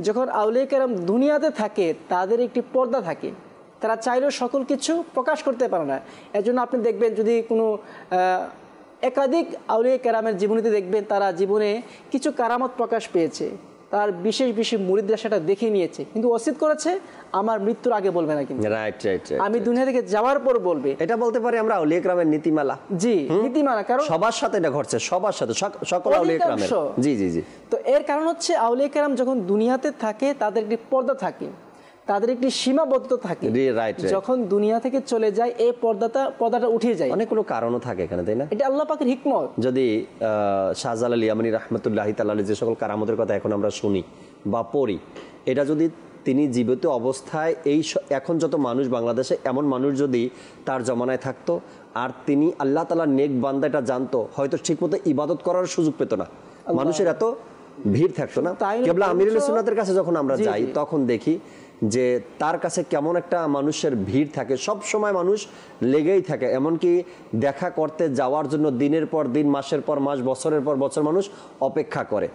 E: যখন আউলিয়া কেরাম দুনিয়াতে থাকে তাদের একটি পর্দা থাকে, তারা চাইলেও সকল কিছু প্রকাশ করতে পারে না। এর জন্য আপনি দেখবেন যদি কোনো একাধিক আউলিয়া কেরামের জীবনীতে দেখবেন তারা জীবনে কিছু কারামত প্রকাশ পেয়েছে, তার বিশেষ বিশেষ মুরিদরা সেটা দেখে নিয়েছে, কিন্তু ওসিয়ত করেছে আমার মৃত্যুর আগে বলবে না, কিন্তু আমি দুনিয়া থেকে যাওয়ার পর বলবে।
B: এটা বলতে পারি আমরা আউলিয়া কেরামের নীতিমালা।
E: জি, নীতিমালা, কারণ
B: সবার সাথে এটা ঘটছে, সবার সাথে, সকল আউলিয়া কেরামের। জি জি জি।
E: তো এর কারণ হচ্ছে আউলিয়া কেরাম যখন দুনিয়াতে থাকে তাদের একটি পর্দা থাকে, তাদের একটি সীমাবদ্ধতা থাকে। যখন দুনিয়া থেকে চলে যায় এই পর্দাটা উঠে যায়।
B: অনেকগুলো কারণও থাকে এখানে, তাই না?
E: এটা আল্লাহ পাকের হিকমত।
B: যদি শাহজালাল ইয়ামানী রাহমাতুল্লাহি তাআলা যে সকল কারামতের কথা এখন আমরা শুনি বা পড়ি, এটা যদি তিনি জীবিত অবস্থায় এখন যত মানুষ বাংলাদেশে, এমন মানুষ যদি তার জমানায় থাকতো আর তিনি আল্লাহ তাআলার নেক বান্দা এটা জানতো, হয়তো ঠিকমতো ইবাদত করার সুযোগ পেত না, মানুষের এত ভিড় থাকতো না। কেবলা আমিরুল সুন্নাতের কাছে যখন আমরা যাই তখন দেখি যে তার কাছে কেমন একটা মানুষের ভিড় থাকে, সব সময় মানুষ লেগেই থাকে, এমনকি দেখা করতে যাওয়ার জন্য দিনের পর দিন, মাসের পর মাস, বছরের পর বছর মানুষ অপেক্ষা করে।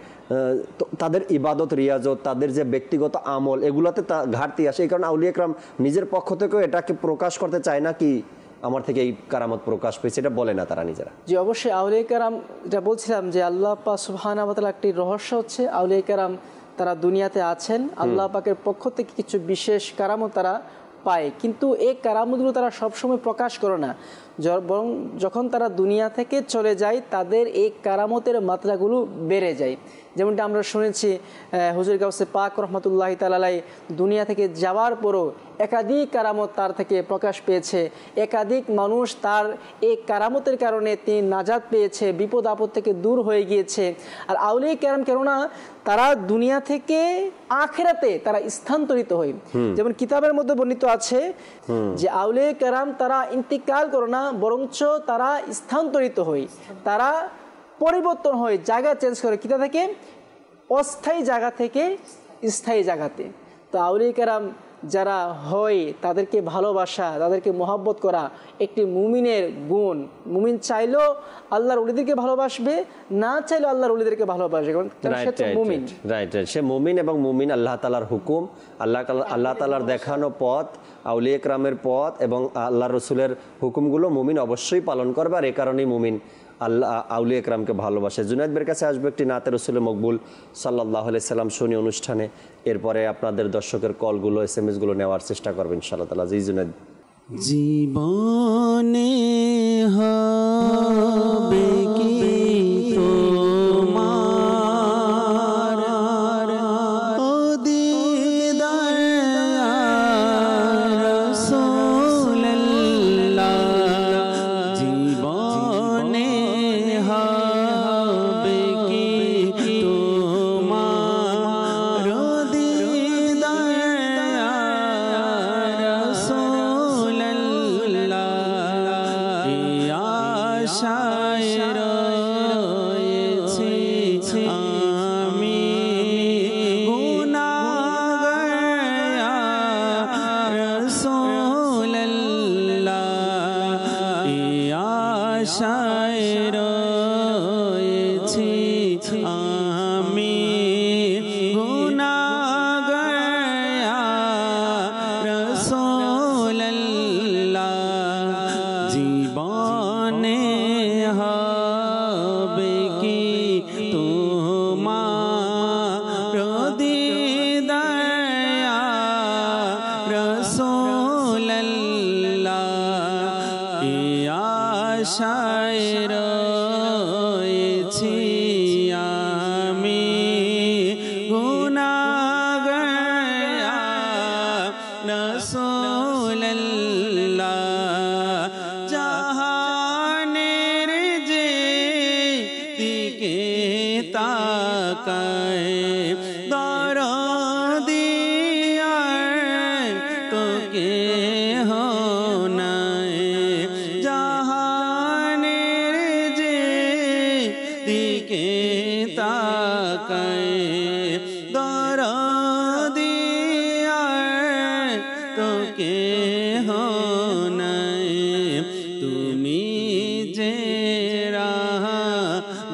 B: তাদের ইবাদত, রিয়াজত, তাদের যে ব্যক্তিগত আমল, এগুলাতে ঘাটতি আসে। এই কারণে আউলিয়া কেরাম নিজের পক্ষ থেকেও এটাকে প্রকাশ করতে চায় না কি আমার থেকে এই কারামত প্রকাশ পেয়েছে, এটা বলে না তারা নিজেরা।
E: জি অবশ্যই আউলিয়া কেরাম, যেটা বলছিলাম যে আল্লাহ পাক সুবহানাহু ওয়া তাআলা একটি রহস্য হচ্ছে আউলিয়া কেরাম তারা দুনিয়াতে আছেন, আল্লাহ পাকের পক্ষ থেকে কিছু বিশেষ কারামত তারা পায়, কিন্তু এই কারামতগুলো তারা সবসময় প্রকাশ করে না, বরং যখন তারা দুনিয়া থেকে চলে যায় তাদের এই কারামতের মাত্রাগুলো বেড়ে যায়। যেমনটা আমরা শুনেছি হুজুর গাউসে পাক রহমাতুল্লাহি তাআলা আলাইহি দুনিয়া থেকে যাওয়ার পরও একাধিক কারামত তার থেকে প্রকাশ পেয়েছে, একাধিক মানুষ তার এই কারামতের কারণে তিনি নাজাত পেয়েছে, বিপদ আপদ থেকে দূর হয়ে গিয়েছে। আর আউলিয়া কেরাম কেননা তারা দুনিয়া থেকে আখিরাতে তারা স্থানান্তরিত হয়। যেমন কিতাবের মধ্যে বর্ণিত আছে যে আউলিয়া কেরাম তারা ইন্তিকাল করে না, বরঞ্চ তারা স্থানান্তরিত হয়, তারা পরিবর্তন হয়, জায়গা চেঞ্জ করে, কিতা থেকে অস্থায়ী জায়গা থেকে স্থায়ী জায়গাতে। তো আউলিয়া কেরাম যারা হয় তাদেরকে ভালোবাসা, তাদেরকে মহব্বত করা একটি মুমিনের গুণ। মুমিন চাইলেও আল্লাহর ওলিদেরকে ভালোবাসবে, না চাইলেও আল্লাহর ওলিদেরকে ভালোবাসবে, কারণ সে তো মুমিন।
B: রাইট, সে মুমিন এবং মুমিন আল্লাহ তাআলার হুকুম, আল্লাহ তাআলার দেখানো পথ, আউলিয়া কেরামের পথ এবং আল্লাহ রসুলের হুকুমগুলো মুমিন অবশ্যই পালন করবে। আর এই কারণেই মুমিন আল্লাহ আউলিয়া কেরামকে ভালোবাসে। জুনায়েদ ভাইয়ের কাছে আসবে একটি নাতে রসুল মকবুল সাল্লাল্লাহু আলাইহি সাল্লাম শুনি অনুষ্ঠানে, এরপরে আপনাদের দর্শকের কলগুলো SMS গুলো নেওয়ার চেষ্টা করবেন ইনশাআল্লাহ তাআলা। জি জুনায়েদ।
A: জীবনে হবে কি তোমার ও দিদার রাসূলুল্লাহ, জীবনে হবে কি তোমার ও দিদার রাসূলুল্লাহ, আশায় রয়েছি আমি গুনাহগার রাসূলুল্লাহ, আশায় রয়েছি আমি গুনাহগার রাসূলুল্লাহ, জীবনে হবে কি তোমার দিদার রাসূলুল্লাহ, আশায় রয়েছি আমি গুনাহগার রাসূলুল্লাহ, জাহানের যে দিকে তাকায় দরদি আর তোকে নাই, জাহানের যে দিকে তাকায় দরদি আর তোকে নাই, তুমি যে রাহমতেরি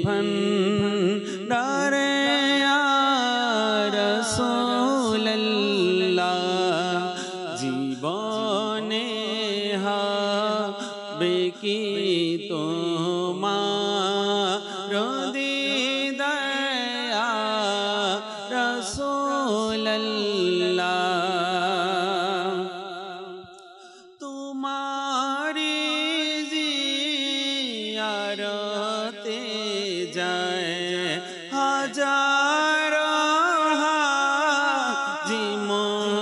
A: ভান্ডারে ইয়া রাসূলুল্লাহ, জীবনে হবে কি তোমার দিদার রাসূলুল্লাহ, তোমারি জিয়ারতে যায় হাজার হাজি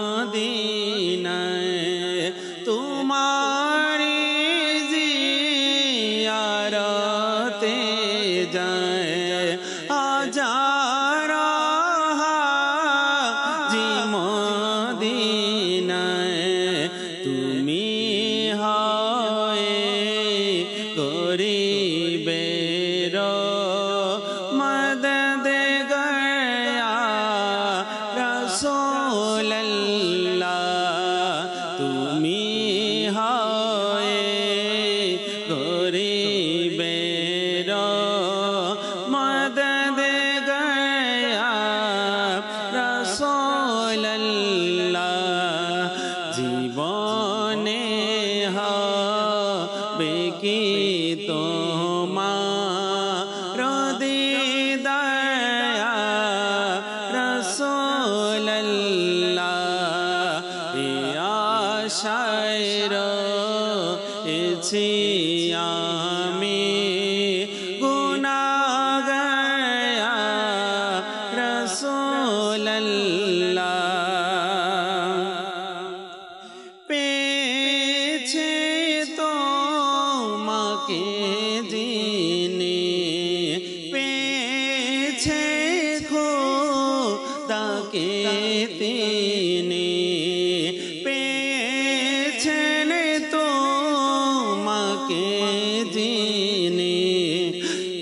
A: মদিনায়, তোমারি জিয়ারতে যায় হাজার হাজি মদিনায়, তুমি হয় গরিবের মদদগার রাসূলুল্লাহ, তুমি হয় গরিবের মদদগার রাসূলুল্লাহ, জীবনে হবে কি তোমার দিদার রাসূলুল্লাহ, আশায় রয়েছি আমি গুনাহগার রাসূলুল্লাহ, পেয়েছে তোমাকে যিনি পেয়েছে খোদাকে তিনি, পেয়েছেন তোমাকে যিনি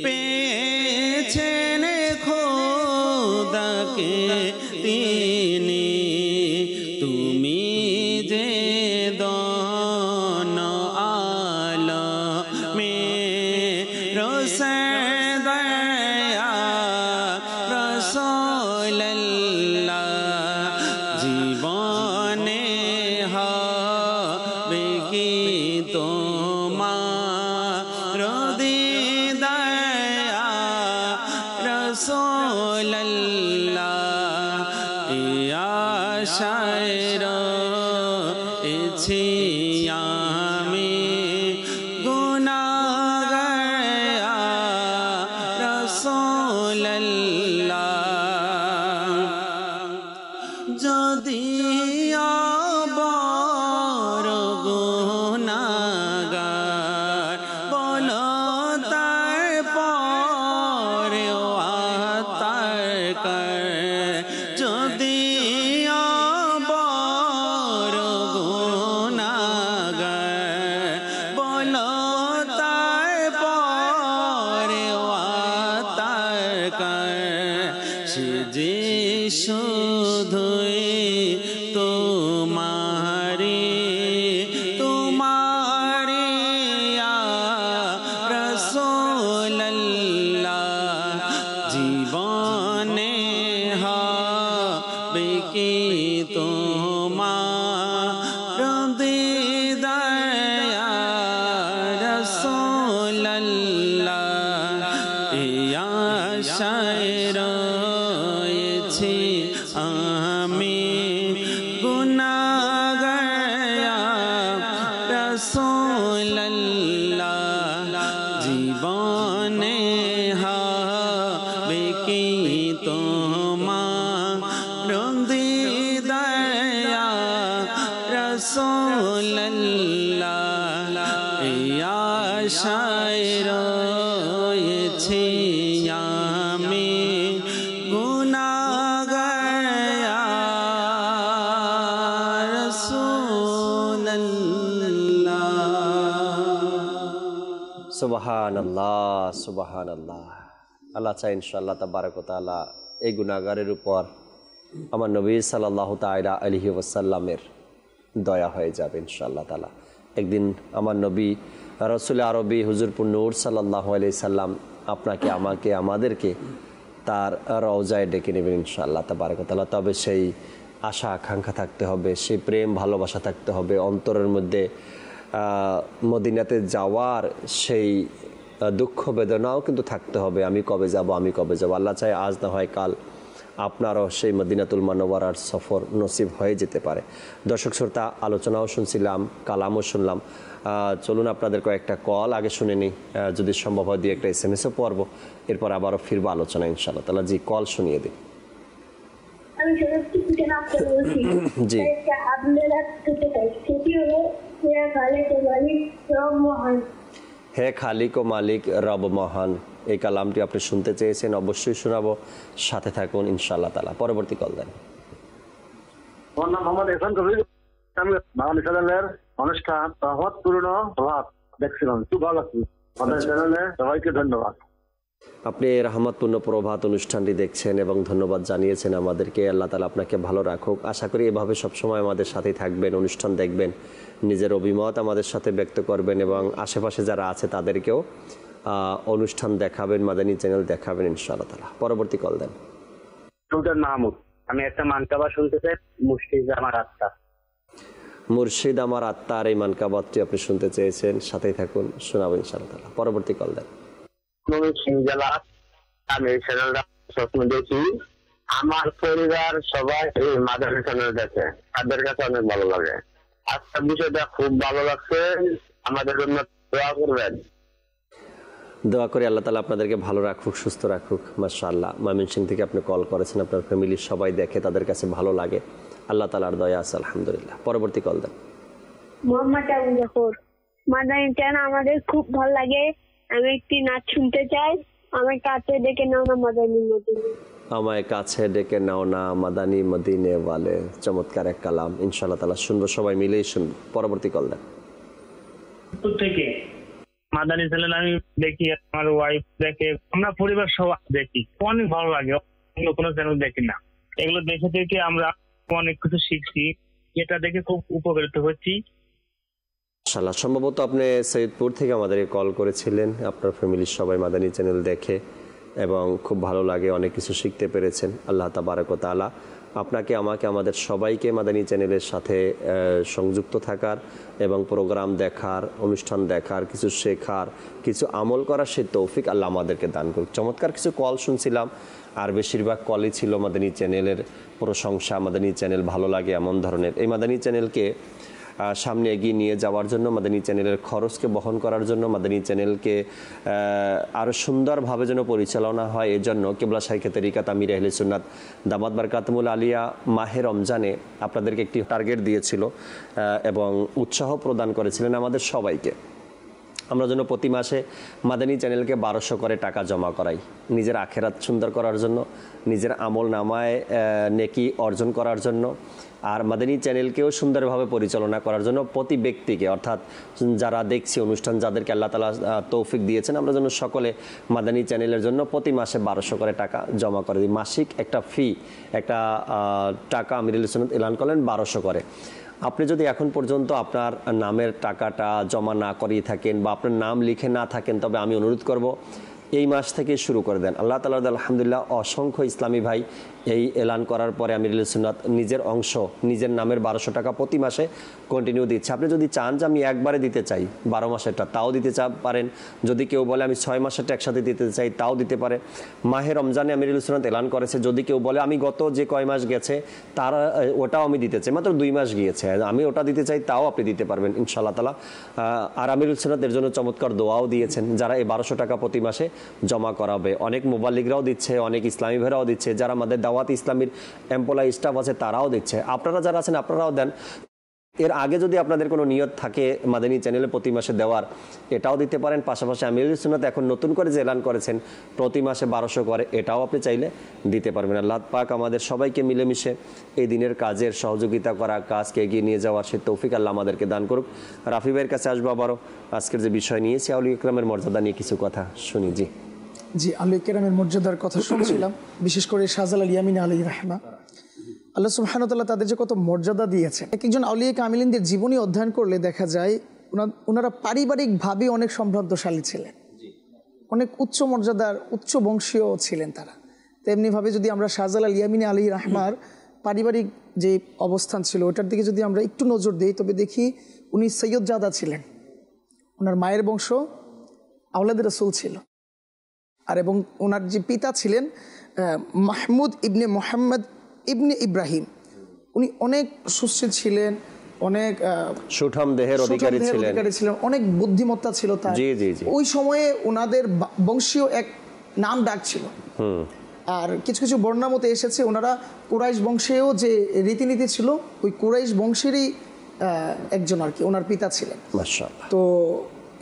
A: পেয়েছেন খোদাকে তিনি, আমি গুনাহগার ইয়া রাসূলুল্লাহ যদি আবার গুনাহগার বলো তারপরে ওয়াতার কর যদি আবার গুনাহগার বলো তারপরে ওয়াতার কর সে যে শুধুই তোমারি তোমারি ইয়া রাসূলুল্লাহ জীবনে হবে কি তোমার দিদার ইয়া রাসূলুল্লাহ এই আশায় রয়েছি আমি গুনাহগার ইয়া রাসূলুল্লাহ জীবনে হবে কি তোমার দিদার ইয়া রাসূলুল্লাহ এই আশায় রয়েছি আমি গুনাহগার ইয়া রাসূলুল্লাহ
B: সুবহানাল্লাহ সুবহানাল্লাহ। আল্লাহ চাই ইনশাআল্লাহ তাবারক ওয়া তাআলা এই গুনাহগারের উপর আমার নবী সাল্লাল্লাহু তাআলা আলাইহি ওয়াসাল্লামের দয়া হয়ে যাবে ইনশাআল্লাহ তাআলা। একদিন আমার নবী রাসূল আরবি হুজুরপুর নূর সাল্লাল্লাহু আলাইহি সাল্লাম আপনাকে আমাকে আমাদেরকে তার রওজায় ডেকে নেবেন ইনশাআল্লাহ তাবারক ওয়া তাআলা। তবে সেই আশা আকাঙ্ক্ষা থাকতে হবে, সেই প্রেম ভালোবাসা থাকতে হবে অন্তরের মধ্যে, মদিনাতে যাওয়ার সেই দুঃখ বেদনাও কিন্তু থাকতে হবে। আমি কবে যাব, আমি কবে যাব। আল্লাহ চাই আজ না হয় কাল আপনারও সেই মদিনাতুল মুনাওয়ারার সফর নসিব হয়ে যেতে পারে। দর্শক শ্রোতা, আলোচনাও শুনছিলাম, কালামও শুনলাম। চলুন আপনাদের কয়েকটা কল আগে শুনে নিই, যদি সম্ভব হয় দিয়ে একটা SMS-ও পড়বো, এরপর আবারও ফিরবো আলোচনা ইনশাআল্লাহ তাআলা। জি, কল শুনিয়ে দিন।
F: আমি সরস্বতী পূজা নাম বলছি।
B: জি।
F: আপনারা থেকে সেটি হলো
B: হে খালিক ও মালিক রব মহান। এই কালামটি আপনি শুনতে চেয়েছেন, অবশ্যই শোনাবো, সাথে থাকুন ইনশাআল্লাহ তাআলা। পরবর্তী কল দেন।
G: আমার নাম মোহাম্মদ এহসান কবির। আমি বাংলা চ্যানেলের অনুষ্ঠান প্রভাত পূর্ণ প্রভাত দেখছিলাম, খুব ভালো লাগছে। আমাদের চ্যানেলে সবাইকে ধন্যবাদ।
B: আপনি রহমতপূর্ণ প্রভাত অনুষ্ঠানটি দেখছেন এবং ধন্যবাদ জানিয়েছেন আমাদেরকে। আল্লাহ তাআলা আপনাকে ভালো রাখুক। আশা করি এভাবে সবসময় আমাদের সাথেই থাকবেন, অনুষ্ঠান দেখবেন, নিজের অভিমত আমাদের সাথে ব্যক্ত করবেন এবং আশেপাশে যারা আছে তাদেরকেও অনুষ্ঠান দেখাবেন, মাদানী চ্যানেল দেখাবেন ইনশাআল্লাহ তাআলা। পরবর্তী কল দেন।
G: সুলতান মাহমুদ। আমি একটা মানকাবা শুনতে চাই, মুর্শিদ আমার আত্মা।
B: মুর্শিদ আমার আত্মার এই মানকাবাতটি আপনি শুনতে চেয়েছেন, সাথেই থাকুন, শোনাবো ইনশাআল্লাহ তাআলা। পরবর্তী কল দেন।
G: আমি এই চ্যানেলটা স্বপ্ন দেখি, আমার পরিবার সবাই এই মাদানী চ্যানেল দেখে, তাদের কাছে অনেক ভালো লাগে। আজকের বিষয়টা খুব ভালো লাগছে, আমাদের জন্য দোয়া করবেন।
B: দোয়া করি আল্লাহ তাআলা আপনাদেরকে ভালো রাখুক, সুস্থ রাখুক। মাশাআল্লাহ, ময়মনসিংহ থেকে আপনি কল করেছেন, আপনার ফ্যামিলির সবাই দেখে, তাদের কাছে ভালো লাগে। আল্লাহ তাআলার দয়া আছে আলহামদুলিল্লাহ। পরবর্তী কল দেন।
F: মোহাম্মদ আবু জাফর। মাদানী চ্যানেল আমাদের খুব ভালো লাগে। আমি একটি নাচ শুনতে চাই। আমার কাছে ডেকে নাও না মাদানী মদিনে।
B: আমায় কাছে ডেকে নাও না মাদানী মদিনে ওয়ালে। চমৎকার এক কালাম, ইনশাআল্লাহ তাআলা শুনবো, সবাই মিলেই শুনবো। পরবর্তী কল দেন।
H: থেকে মাদানী চ্যানেল আমি দেখি, আমার ওয়াইফ দেখে, আমরা পরিবার সবাই দেখি, অনেক ভালো লাগে। অন্য কোনো চ্যানেল দেখি না। এগুলো দেখে দেখে আমরা অনেক কিছু শিখছি, এটা দেখে খুব উপকৃত হচ্ছি।
B: মাশাআল্লাহ, সম্ভবত আপনি সৈয়দপুর থেকে আমাদেরকে কল করেছিলেন, আপনার ফ্যামিলির সবাই মাদানী চ্যানেল দেখে এবং খুব ভালো লাগে, অনেক কিছু শিখতে পেরেছেন। আল্লাহ তাবারক ওয়া তাআলা আপনাকে, আমাকে, আমাদের সবাইকে মাদানী চ্যানেলের সাথে সংযুক্ত থাকার এবং প্রোগ্রাম দেখার, অনুষ্ঠান দেখার, কিছু শেখার, কিছু আমল করার সেই তৌফিক আল্লাহ আমাদেরকে দান করুক। চমৎকার কিছু কল শুনছিলাম, আর বেশিরভাগ কলই ছিল মাদানী চ্যানেলের প্রশংসা, মাদানী চ্যানেল ভালো লাগে এমন ধরনের। এই মাদানী চ্যানেলকে সামনে এগিয়ে নিয়ে যাওয়ার জন্য, মাদানী চ্যানেলের খরচকে বহন করার জন্য, মাদানী চ্যানেলকে আরও সুন্দরভাবে যেন পরিচালনা হয়, এই জন্য কিবলা শাইখে তরিকাত আমির আহলে সুন্নাত দামাত বারকাতুল আলিয়া মাহে রমজানে আপনাদেরকে একটি টার্গেট দিয়েছিল এবং উৎসাহ প্রদান করেছিলেন আমাদের সবাইকে। আমরা যেন প্রতি মাসে মাদানী চ্যানেলকে 1200 করে টাকা জমা করাই, নিজের আখেরাত সুন্দর করার জন্য, নিজের আমল নামায় নেকি অর্জন করার জন্য, আর মাদানী চ্যানেলকেও সুন্দরভাবে পরিচালনা করার জন্য প্রতি ব্যক্তিকে, অর্থাৎ যারা দেখছি অনুষ্ঠান, যাদেরকে আল্লাহ তাআলা তৌফিক দিয়েছেন, আমরা যেন সকলে মাদানী চ্যানেলের জন্য প্রতি মাসে 1200 করে টাকা জমা করে দিই। মাসিক একটা ফি, একটা টাকা আমির আহলে সুন্নাত এলান করলেন 1200 করে। আপনি যদি এখন পর্যন্ত আপনার নামের টাকাটা জমা না করিয়ে থাকেন বা আপনার নাম লিখে না থাকেন, তবে আমি অনুরোধ করব এই মাস থেকে শুরু করে দেন। আল্লাহ তাআলা আলহামদুলিল্লাহ অসংখ্য ইসলামী ভাই এই এলান করার পরে আমির আহলে সুন্নাত নিজের অংশ, নিজের নামের 1200 টাকা প্রতি মাসে কন্টিনিউ দিচ্ছে। আপনি যদি চান যে আমি একবারে দিতে চাই 12 মাসেরটা, তাও দিতে পারেন। যদি কেউ বলে আমি 6 মাসেরটা একসাথে দিতে চাই, তাও দিতে পারে। মাহে রমজানে আমির আহলে সুন্নাত এলান করেছে, যদি কেউ বলে আমি গত যে কয় মাস গেছে তার ওটাও আমি দিতে চাই, মাত্র 2 মাস গিয়েছে, আমি ওটা দিতে চাই, তাও আপনি দিতে পারবেন ইনশাআল্লাহ তাআলা। আর আমির আহলে সুন্নাত এর জন্য চমৎকার দোয়াও দিয়েছেন, যারা এই 1200 টাকা প্রতি মাসে জমা করাবে। অনেক মুবাল্লিগরাও দিচ্ছে, অনেক ইসলামী ভাইরাও দিচ্ছে, যারা আমাদের দাওয়াত ইসলামীর এমপ্লয়ি স্টাফ আছে তারাও দিচ্ছে, আপনারা যারা আছেন আপনারাও দেন। এর আগে যদি আপনাদের কোনো নিয়ত থাকে মাদানী চ্যানেলে প্রতি মাসে দেওয়ার, এটাও দিতে পারেন। পাশাপাশি আমির আহলে সুন্নাত এখন নতুন করে যে এলান করেছেন প্রতি মাসে 1200 করে, এটাও আপনি চাইলে দিতে পারবেন। আল্লাহ পাক আমাদের সবাইকে মিলেমিশে এই দিনের কাজের সহযোগিতা করা, কাজকে এগিয়ে নিয়ে যাওয়ার সে তৌফিক আল্লাহ আমাদেরকে দান করুক। রাফি ভাইয়ের কাছে আসবো আবারও, আজকের যে বিষয় নিয়েছি আউলিয়া ইকরামের মর্যাদা নিয়ে কিছু কথা শুনি।
D: জি, আউলিয়া ইকরামের মর্যাদার কথা শুনছিলাম, বিশেষ করে শাহজালাল ইয়ামিনী আলাইহির রাহমা। আল্লাহ সুবহানাহু ওয়া তাআলা তাদের যে কত মর্যাদা দিয়েছে। একজন আউলিয়া কামিলিনদের জীবনী অধ্যয়ন করলে দেখা যায় ওনারা পারিবারিকভাবে অনেক সম্ভ্রান্তশালী ছিলেন, অনেক উচ্চ মর্যাদার, উচ্চ বংশীয় ছিলেন তারা। তেমনিভাবে যদি আমরা শাহজালাল ইয়ামিনী আলাইহির রাহমার পারিবারিক যে অবস্থান ছিল ওটার দিকে যদি আমরা একটু নজর দিই, তবে দেখি উনি সৈয়দজাদা ছিলেন, ওনার মায়ের বংশ আওলাদ রাসূল ছিল। আর এবং ওনার যে পিতা ছিলেন মাহমুদ ইবনে মোহাম্মদ ইবনে ইব্রাহিম, উনি অনেক সুশীল ছিলেন, অনেক
B: সুঠাম দেহের অধিকারী ছিলেন,
D: অনেক বুদ্ধিমত্তা ছিল তার। ওই সময়ে ওনাদের বংশীয় এক নাম ডাক ছিল। আর কিছু কিছু বর্ণনা মতে এসেছে ওনারা কুরাইশ বংশেও যে রীতিনীতি ছিল, ওই কুরাইশ বংশেরই একজন আর কি ওনার পিতা ছিলেন।
B: মাশাআল্লাহ।
D: তো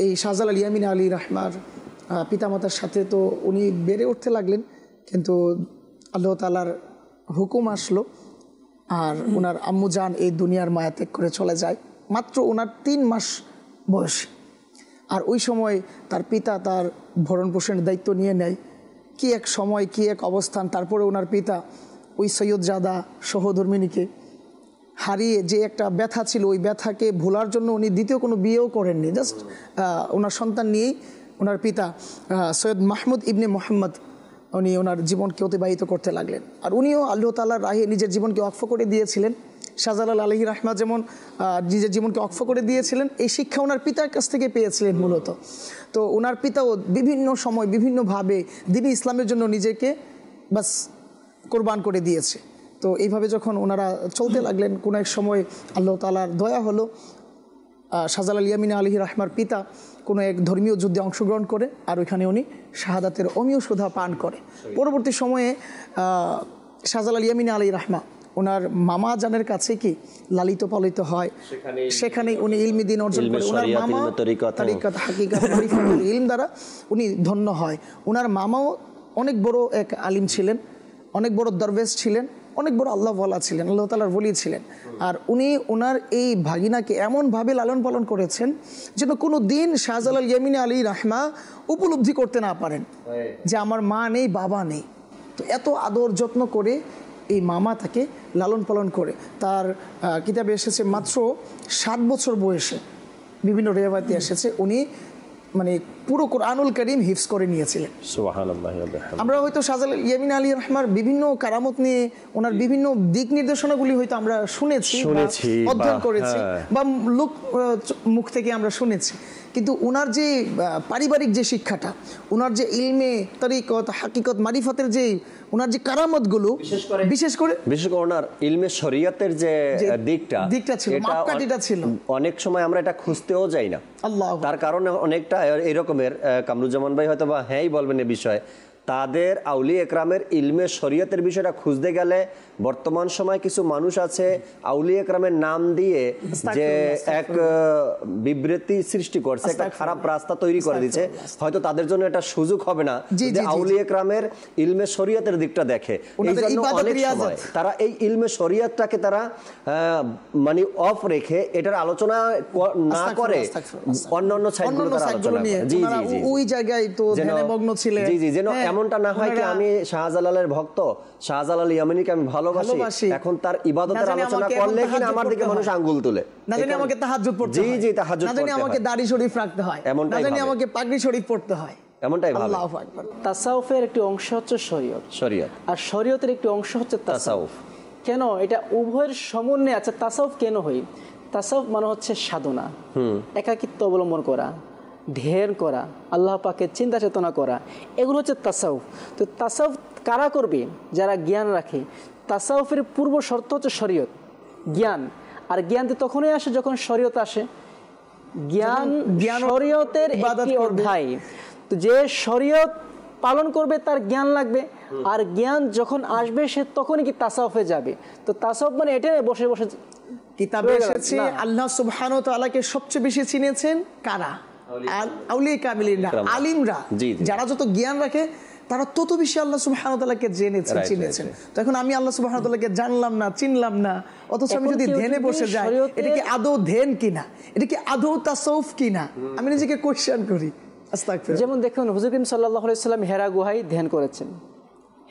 D: এই শাহজালাল ইয়ামিনী আলাইহির রাহমার পিতামাতার সাথে তো উনি বেড়ে উঠতে লাগলেন, কিন্তু আল্লাহ তাআলার হুকুম আসলো আর ওনার আম্মু জান এই দুনিয়ার মায়া ত্যাগ করে চলে যায় মাত্র ওনার 3 মাস বয়সে। আর ওই সময় তার পিতা তার ভরণ পোষণের দায়িত্ব নিয়ে নেয়। কি এক সময়, কি এক অবস্থান। তারপরে ওনার পিতা ওই সৈয়দজাদা সহধর্মিনীকে হারিয়ে যে একটা ব্যথা ছিল, ওই ব্যথাকে ভোলার জন্য উনি দ্বিতীয় কোনো বিয়েও করেননি, জাস্ট ওনার সন্তান নিয়েই ওনার পিতা সৈয়দ মাহমুদ ইবনে মোহাম্মদ উনি ওনার জীবনকে অতিবাহিত করতে লাগলেন। আর উনিও আল্লাহ তাআলার রাহে নিজের জীবনকে ওয়াকফ করে দিয়েছিলেন। শাহজালাল আলাইহির রাহমা যেমন নিজের জীবনকে ওয়াকফ করে দিয়েছিলেন, এই শিক্ষা ওনার পিতার কাছ থেকে পেয়েছিলেন মূলত। তো ওনার পিতাও বিভিন্ন সময় বিভিন্নভাবে দ্বীন ইসলামের জন্য নিজেকে বাস কোরবান করে দিয়েছে। তো এইভাবে যখন ওনারা চলতে লাগলেন, কোনো এক সময় আল্লাহ তাআলার দয়া হলো, শাহজালাল ইয়ামিনী আলাইহির রাহমার পিতা কোনো এক ধর্মীয় যুদ্ধে অংশগ্রহণ করে আর ওইখানে উনি শাহাদাতের অমীয় সুধা পান করে। পরবর্তী সময়ে শাহজালাল ইয়ামিনী আলাইহির রাহমা ওনার মামা জানের কাছে কি লালিত পালিত হয়, সেখানে উনি ইলমি দ্বীন অর্জন করে। ওনার মামা তরিকাত হাকিকাত মারিফাতুল ইলম দ্বারা উনি ধন্য হয়। ওনার মামাও অনেক বড় এক আলিম ছিলেন, অনেক বড় দরবেশ ছিলেন, অনেক বড় আল্লাহ ওয়ালা ছিলেন, আল্লাহ তাআলার ওলি ছিলেন। আর উনি ওনার এই ভাগিনাকে এমনভাবে লালন পালন করেছেন যেন কোনো দিন শাহজালাল ইয়ামিনী আলাইহির রাহমা উপলব্ধি করতে না পারেন যে আমার মা নেই, বাবা নেই। তো এত আদর যত্ন করে এই মামা তাকে লালন পালন করে। তার কিতাবে এসেছে মাত্র 7 বছর বয়সে, বিভিন্ন রিওয়ায়াতে এসেছে উনি মানে পুরো কোরআনুল কারীম হিফজ করে নিয়েছিলেন।
B: সুবহানাল্লাহ।
D: আমরা হয়তো শাহজালাল ইয়ামিনী আলাইহির রাহমার বিভিন্ন কারামত নিয়ে ওনার বিভিন্ন দিক নির্দেশনাগুলি হয়তো আমরা শুনেছি, অধ্যয়ন করেছি বা লোক মুখ থেকে আমরা শুনেছি, কিন্তু ওনার যে পারিবারিক যে শিক্ষাটা, ওনার যে ইলমে তরিকত হাকিকত মারিফতের যে ওনার যে কারামতগুলো, বিশেষ করে
B: ওনার ইলমে শরীয়তের যে দিকটা
D: ছিল, মাপকাঠিটা ছিল,
B: অনেক সময় আমরা এটা খুঁজতেও যাই না। তার কারণে অনেকটা এরকমের, কামরুজ্জামান ভাই হয়তো বা হ্যাঁই বলবেন এ বিষয়ে, তাদের আউলিয়া একরামের ইলমে শরীয়তের বিষয়টা খুঁজতে গেলে বর্তমান সময় কিছু মানুষ আছে আউলিয়া একরামের নাম দিয়ে যে এক বিবৃতি সৃষ্টি করছে, একটা খারাপ রাস্তা তৈরি করে দিচ্ছে। হয়তো তাদের জন্য এটা সুযোগ হবে না যে আউলিয়া একরামের ইলমে শরীয়তের দিকটা দেখে। এই জন্য অনেক সময় তারা এই ইলমে শরীয়তটাকে তারা মানে অফ রেখে এটার আলোচনা না করে অন্যান্য সাইডগুলো তারা আলোচনা করে। জি জি জি,
D: ওই জায়গায় তো ধ্যানে মগ্ন ছিলেন।
B: জি জি, যেন এমনটা না হয় কি আমি শাহজালালের ভক্ত, শাহজালাল ইয়ামানিকে আমি ভালোবাসি, এখন তার ইবাদতের আলোচনা করলে কিনা আমার দিকে মানুষ আঙ্গুল তুলে,
D: না জানি আমাকে তাহাজ্জুদ পড়তে হয়, জি জি তাহাজ্জুদ পড়তে হয়, না জানি আমাকে দাড়ি শরীফ রাখতে হয়, না জানি আমাকে পাগড়ি শরীফ পড়তে হয়,
B: এমনটাই ভাবে।
E: আল্লাহু আকবার। তাসাউফের একটি অংশ হচ্ছে শরীয়ত, আর শরীয়তের একটি অংশ হচ্ছে তাসাউফ। কেন এটা উভয়ের সমন্বয়ে আছে? তাসাউফ কেন হয়? তাসাউফ মানে হচ্ছে সাধনা, একাকিত্ব অবলম্বন করা, ধ্যান করা, আল্লাহ পাকের চিন্তা চেতনা করা, এগুলো হচ্ছে তাসাউফ। তো তাসাউফ কারা করবে? যারা জ্ঞান রাখে। তাসাউফের পূর্ব শর্ত হচ্ছে শরীয়ত, জ্ঞান। আর জ্ঞান তো তখনই আসে যখন শরীয়ত আসে। জ্ঞান শরীয়তের একটি অধ্যায়। তো যে শরীয়ত পালন করবে তার জ্ঞান লাগবে, আর জ্ঞান যখন আসবে সে তখনই কি তাসাউফে যাবে। তো তাসাউফ মানে এটা বসে বসে
D: কিতাবে এসেছে আল্লাহ সুবহানাহু ওয়া তাআলাকে সবচেয়ে বেশি চিনেছেন কারা? আউলিয়া কামিলিনরা, আলিমরা, যারা যত জ্ঞান রাখে তারা তত বেশি আল্লাহ সুবহানাহু ওয়া তাআলাকে জেনেছেন, চিনেছেন। তো এখন আমি আল্লাহ সুবহানাহু ওয়া তাআলাকে জানলাম না, চিনলাম না, অথচ আমি যদি ধ্যানে বসে যাই, এটা কি আদৌ ধ্যান কিনা, এটা কি আদৌ তাসাউফ কিনা, আমি নিজেকে কোয়েশ্চেন করি। আস্তাগফিরুল্লাহ।
E: যেমন দেখুন হুজুর করিম সাল্লাল্লাহু আলাইহি ওয়াসাল্লাম হেরা গুহায় ধ্যান করেছেন,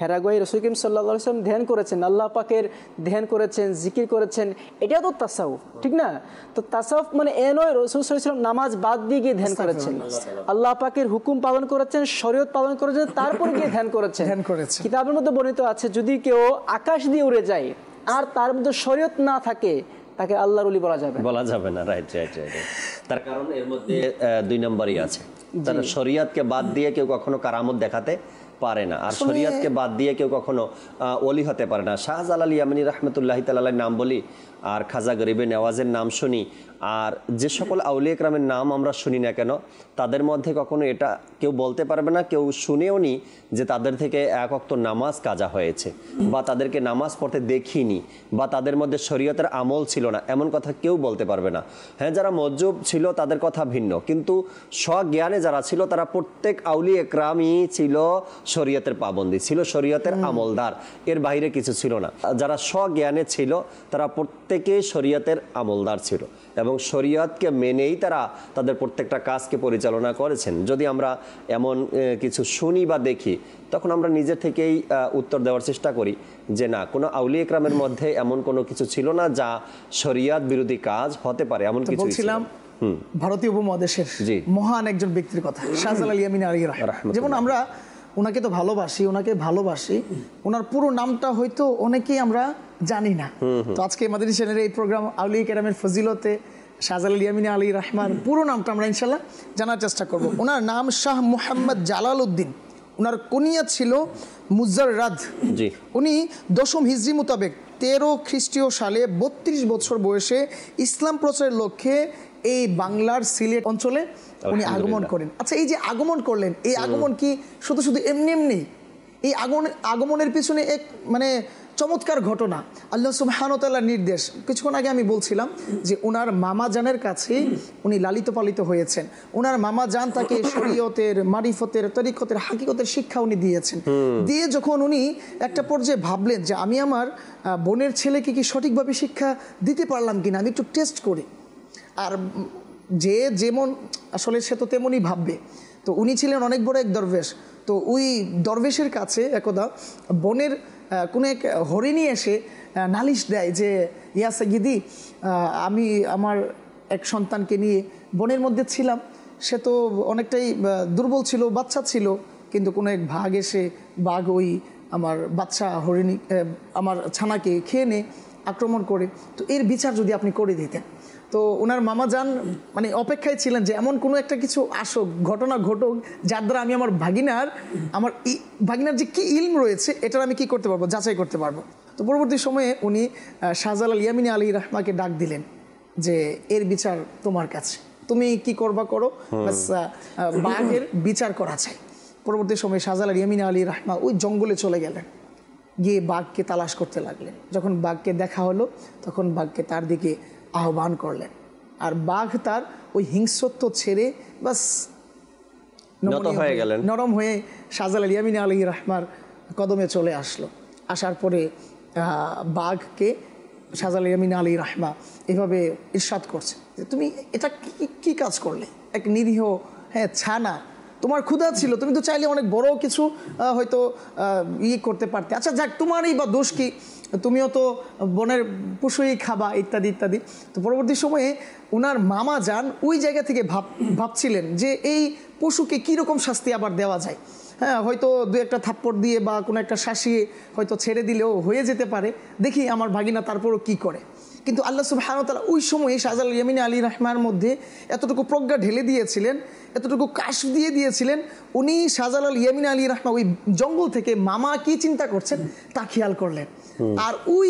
E: হেরা গুহায় রাসূল করিম সাল্লাল্লাহু আলাইহি ওয়াসাল্লাম ধ্যান করেছেন, আল্লাহ পাকের ধ্যান করেছেন, জিকির করেছেন, এটাও তো তাসাউফ, ঠিক না? তো তাসাউফ মানে এ নয় রাসূল সাল্লাল্লাহু আলাইহি ওয়াসাল্লাম নামাজ বাদ দিয়ে গিয়ে ধ্যান করেছেন, আল্লাহ পাকের হুকুম পালন করেছেন, শরীয়ত পালন করেছেন, তারপর গিয়ে ধ্যান করেছেন। কিতাবের মধ্যে বর্ণিত আছে যদি কেউ আকাশ দিয়ে উড়ে যায় আর তার মধ্যে শরীয়ত না থাকে তাকে আল্লাহর ওলি বলা যাবে না।
B: Right right right. তার কারণ এর মধ্যে দুই নম্বরই আছে, তারা শরীয়তকে বাদ দিয়ে কেউ কখনো কারামত দেখাতে পারে না, আর শরীয়তকে বাদ দিয়ে কেউ কখনো ওলি হতে পারে না। শাহজালাল ইয়ামানি রাহমাতুল্লাহি তাআলার নাম বলি, আর খাজা গরিবে নেওয়াজের নাম শুনি, আর যে সকল আউলিয়া কেরামের নাম আমরা শুনি না কেন, তাদের মধ্যে কখনো এটা কেউ বলতে পারবে না, কেউ শুনেও নি যে তাদের থেকে এক ওয়াক্ত নামাজ কাজা হয়েছে, বা তাদেরকে নামাজ পড়তে দেখিনি, বা তাদের মধ্যে শরীয়তের আমল ছিল না, এমন কথা কেউ বলতে পারবে না। হ্যাঁ, যারা মজ্জুব ছিল তাদের কথা ভিন্ন, কিন্তু স্বজ্ঞানে যারা ছিল তারা প্রত্যেক আউলিয়া একরামই ছিল শরীয়তের পাবন্দি, ছিল শরীয়তের আমলদার, এর বাইরে কিছু ছিল না। যারা স্বজ্ঞানে ছিল তারা প্রত্যেকে শরীয়তের আমলদার ছিল, এবং শরীয়তকে মেনেই তারা তাদের প্রত্যেকটা কাজকে পরিচালনা করেছেন। যদি আমরা এমন কিছু শুনি বা দেখি, তখন আমরা নিজে থেকেই উত্তর দেওয়ার চেষ্টা করি যে না, কোনো আউলিয়া ইকরামের মধ্যে এমন কোনো কিছু ছিল না যা শরীয়ত বিরোধী কাজ হতে পারে, এমন কিছু ছিল।
D: ভারতীয় উপমহাদেশের মহান একজন ব্যক্তির কথা, শাহজালাল ইয়ামানি আলাইহির রাহমাতুল্লাহ। যেমন আমরা ওনাকে তো ভালোবাসি, ওনার পুরো নামটা হয়তো অনেকেই আমরা জানি না। তো আজকে মাদানী চ্যানেলের এই প্রোগ্রাম আউলিয়া কেরামের ফজিলতে শাহজালাল ইয়ামানি আলাইহির রাহমান পুরো নামটা আমরা ইনশাআল্লাহ জানার চেষ্টা করব। ওনার নাম শাহ মুহাম্মদ জালাল উদ্দিন, ওনার কুনিয়া ছিল মুজাররাদ। উনি 10ম হিজরি মোতাবেক 13 খ্রিস্টীয় সালে 32 বছর বয়সে ইসলাম প্রচারের লক্ষ্যে এই বাংলার সিলেট অঞ্চলে উনি আগমন করেন। আচ্ছা, এই যে আগমন করলেন, এই আগমন কি শুধু এমনি? এই আগমনের পিছনে এক মানে চমৎকার ঘটনা, আল্লাহ সুবহানাহু ওয়া তাআলার নির্দেশ। কিছুক্ষণ আগে আমি বলছিলাম যে ওনার মামা জানের কাছে উনি লালিত পালিত হয়েছেন। ওনার মামা জান তাকে শরীয়তের, মারিফতের, তরিকতের, হাকিকতের শিক্ষা উনি দিয়েছেন। দিয়ে যখন উনি একটা পর্যায়ে ভাবলেন যে আমি আমার বোনের ছেলেকে কি সঠিকভাবে শিক্ষা দিতে পারলাম কিনা, আমি একটু টেস্ট করি। আর যে যেমন আসলে সে তো তেমনই ভাববে। তো উনি ছিলেন অনেক বড় এক দরবেশ। তো ওই দরবেশের কাছে একদা বনের কোনো এক হরিণী এসে নালিশ দেয় যে ইয়া সাইয়্যিদি, আমি আমার এক সন্তানকে নিয়ে বনের মধ্যে ছিলাম, সে তো অনেকটাই দুর্বল ছিল, বাচ্চা ছিল, কিন্তু কোনো এক বাঘ ওই আমার বাচ্চা হরিণী, আমার ছানাকে খেয়ে আক্রমণ করে। তো এর বিচার যদি আপনি করে দিতেন। তো ওনার মামা যান মানে অপেক্ষায় ছিলেন যে এমন কোনো একটা কিছু আসুক, ঘটনা ঘটুক, যার দ্বারা আমি আমার ভাগিনার যে কি ইলম রয়েছে এটার আমি কি করতে পারবো, যাচাই করতে পারবো। তো পরবর্তী সময়ে উনি শাহজালাল ইয়ামিনী আলী রাহমাকে ডাক দিলেন যে এর বিচার তোমার কাছে, তুমি কি করবা করো, বাঘের বিচার করা চাই। পরবর্তী সময়ে শাহজালাল ইয়ামিনী আলী রাহমা ওই জঙ্গলে চলে গেলেন, গিয়ে বাঘকে তালাশ করতে লাগলেন। যখন বাঘকে দেখা হলো তখন বাঘকে তার দিকে আহ্বান করলেন, আর বাঘ তার ওই হিংস্রত্ব ছেড়ে বাস নরম হয়ে শাহজালাল ইয়ামিনী আলী রাহমার কদমে চলে আসলো। আসার পরে বাঘকে শাহজালাল ইয়ামিনী আলী রাহমা এভাবে ইরশাদ করছে যে তুমি এটা কি কাজ করলে, এক নিরীহ ছানা, তোমার ক্ষুধা ছিল, তুমি তো চাইলে অনেক বড় কিছু হয়তো করতে পারতে। আচ্ছা যাক, তোমারই বা দোষ কি, তুমিও তো বনের পশুই খাবা, ইত্যাদি ইত্যাদি। তো পরবর্তী সময়ে ওনার মামা যান ওই জায়গা থেকে ভাবছিলেন যে এই পশুকে কীরকম শাস্তি আবার দেওয়া যায়। হ্যাঁ, হয়তো দু একটা থাপ্পড় দিয়ে বা কোনো একটা শাসিয়ে হয়তো ছেড়ে দিলেও হয়ে যেতে পারে, দেখি আমার ভাগিনা তারপরও কি করে। কিন্তু আল্লাহ সুবহানাহু ওয়া তাআলা ওই সময়ে শাহজালাল ইয়ামিনী আলী রাহমার মধ্যে এতটুকু প্রজ্ঞা ঢেলে দিয়েছিলেন, এতটুকু কাশফ দিয়ে দিয়েছিলেন, উনি শাহজালাল ইয়ামিনী আলী রাহমা ওই জঙ্গল থেকে মামা কি চিন্তা করছেন তা খেয়াল করলেন। আর ওই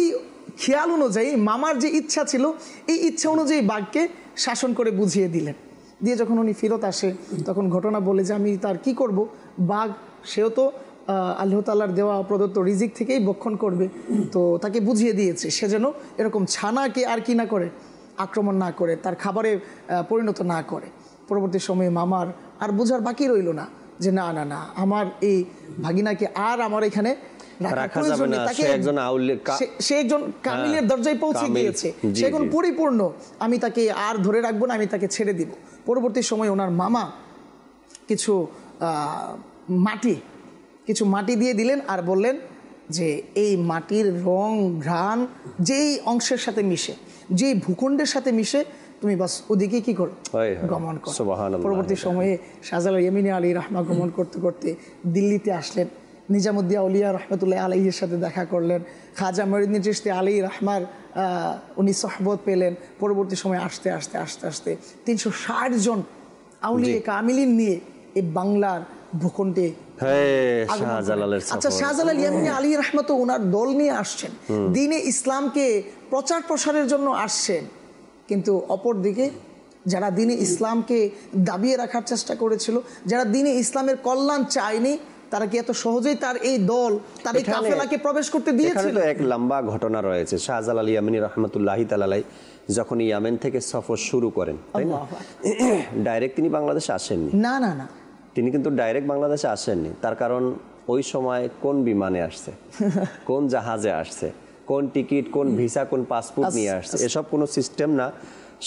D: খেয়াল অনুযায়ী মামার যে ইচ্ছা ছিল এই ইচ্ছা অনুযায়ী বাঘকে শাসন করে বুঝিয়ে দিলেন। দিয়ে যখন উনি ফেরত আসে তখন ঘটনা বলে যে আমি তার কি করব, বাঘ সেও তো আল্লাহ তাআলার দেওয়া প্রদত্ত রিজিক থেকেই ভক্ষণ করবে, তো তাকে বুঝিয়ে দিয়েছে সে যেন এরকম ছানাকে আর কি না করে, আক্রমণ না করে, তার খাবারে পরিণত না করে। পরবর্তী সময়ে মামার আর বোঝার বাকি রইল না যে না না না, আমার এই ভাগিনাকে আর আমার এখানে সে একজন কামিলের দরজায় পৌঁছে গিয়েছে, সে এখন পরিপূর্ণ, আমি তাকে আর ধরে রাখবো না, আমি তাকে ছেড়ে দিব। পরবর্তী সময়ে ওনার মামা কিছু মাটি দিয়ে দিলেন আর বললেন যে এই মাটির রং ঘ্রাণ যেই অংশের সাথে মিশে, যেই ভূখণ্ডের সাথে মিশে, তুমি বাস ওদিকে কি করো, গমন করো। পরবর্তী সময়ে শাহজালাল ইয়ামিনী আলী রাহমা গমন করতে করতে দিল্লিতে আসলেন, নিজামুদ্দিন আউলিয়া রহমতুল্লাহ আলাইহির সাথে দেখা করলেন, খাজা মঈনুদ্দিন চিশতি আলী রাহমার উনি সহবত পেলেন। পরবর্তী সময়ে আস্তে আস্তে আস্তে আস্তে 360 জন আউলিয়া কামিলিন নিয়ে এই বাংলার ভূখণ্ডে শাহজালাল ইয়ামিনী আলী রাহমা তো ওনার দল নিয়ে আসছেন, দ্বীনে ইসলামকে প্রচার প্রসারের জন্য আসছেন। কিন্তু অপরদিকে যারা দ্বীনে ইসলামকে দাবিয়ে রাখার চেষ্টা করেছিল, যারা দ্বীনে ইসলামের কল্যাণ চায়নি, তারা কি এত সহজেই তার এই দল, তার এই কাফেলাকে প্রবেশ করতে দিয়েছিল?
B: এক লম্বা ঘটনা রয়েছে। শাহজালাল ইয়ামিনী রাহমাতুল্লাহি তাআলা আলাইহি যখন ইয়েমেন থেকে সফর শুরু করেন, তাই না, ডাইরেক্ট তিনি বাংলাদেশে আসেননি।
D: না না না,
B: তিনি কিন্তু ডাইরেক্ট বাংলাদেশে আসেননি। তার কারণ ওই সময় কোন বিমানে আসছে, কোন জাহাজে আসছে, কোন টিকিট, কোন ভিসা, কোন পাসপোর্ট নিয়ে আসছে, এসব কোনো সিস্টেম না।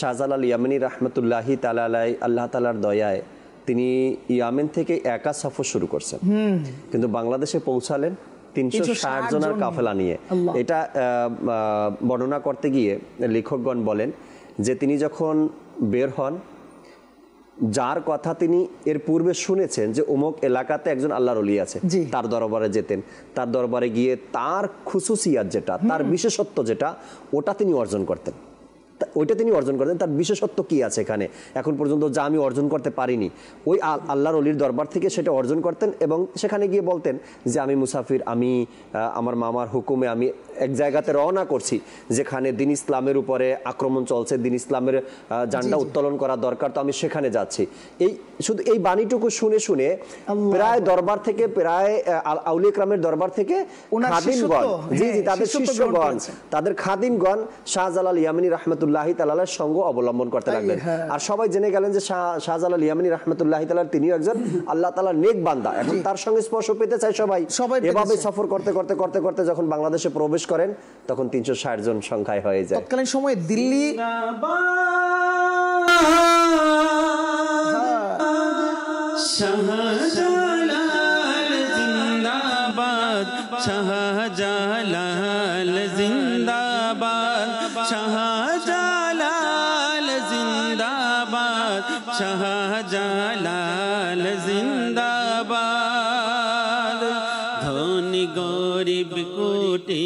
B: শাহজালাল ইয়ামিনী রাহমাতুল্লাহি তাআলা আলাইহি আল্লাহ তাআলার দয়ায় তিনি ইয়েমেন থেকে একা সফর শুরু করছেন, কিন্তু বাংলাদেশে পৌঁছালেন 360 জনের কাফেলা নিয়ে। এটা বর্ণনা করতে গিয়ে লেখকগণ বলেন যে তিনি যখন বের হন, যার কথা তিনি এর পূর্বে শুনেছেন যে অমুক এলাকাতে একজন আল্লাহর ওলি আছে, তার দরবারে যেতেন, তার দরবারে গিয়ে তার খুসুসিয়াত যেটা, তার বিশেষত্ব যেটা, ওটা তিনি অর্জন করতেন। তার বিশেষত্ব কি আছে এখানে এখন পর্যন্ত যা আমি অর্জন করতে পারিনি, ওই আল্লাহর ওলির দরবার থেকে সেটা অর্জন করতেন। এবং সেখানে গিয়ে বলতেন যে আমি মুসাফির, আমি আমার মামার হুকুমে আমি এক জায়গাতে রওনা করছি যেখানে দিন ইসলামের উপরে আক্রমণ চলছে, দিন ইসলামের ঝান্ডা উত্তোলন করা দরকার, তো আমি সেখানে যাচ্ছি। শুধু এই বাণীটুকু শুনে শুনে প্রায় দরবার থেকে, প্রায় আউলিয়া ইকরামের দরবার থেকে খাদিমগণ, তাদের শিষ্যগণ, তাদের খাদিমগণ শাহজালাল ইয়ামিনী রাহমাতুল্লাহি তাআলার সঙ্গ অবলম্বন করতে লাগলেন। আর সবাই জেনে গেলেন যে শাহজালাল ইয়ামিনী রাহমাতুল্লাহি তাআলার তিনিও একজন আল্লাহ তাআলার নেক বান্দা, এখন তার সঙ্গে স্পর্শ পেতে চায় সবাই। এভাবে সফর করতে করতে করতে করতে যখন বাংলাদেশে প্রবেশ করেন তখন 360 জন সংখ্যায় হয়ে যায়।
D: তৎকালীন সময়ে দিল্লি
A: শাহজালাল জিন্দাবাদ, শাহজালাল জিন্দাবাদ, শাহজালাল জিন্দাবাদ, শাহজালাল জিন্দাবাদ। ধনী গরিব কোটিপতি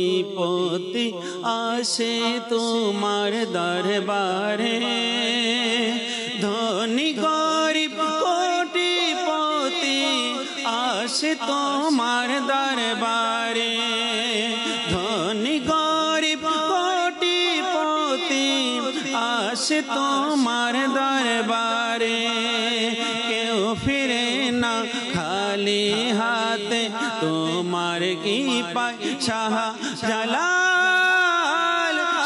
A: বিপত্তি আসে তোমার দরবারে, ধনী গরিব কোটিপতি আসে তোমার দরবারে, ধনী গরিব কোটিপতি আসে তোমার দরবারে, কেউ ফিরে না খালি হাতে, তোমার কি পায় শাহজালাল,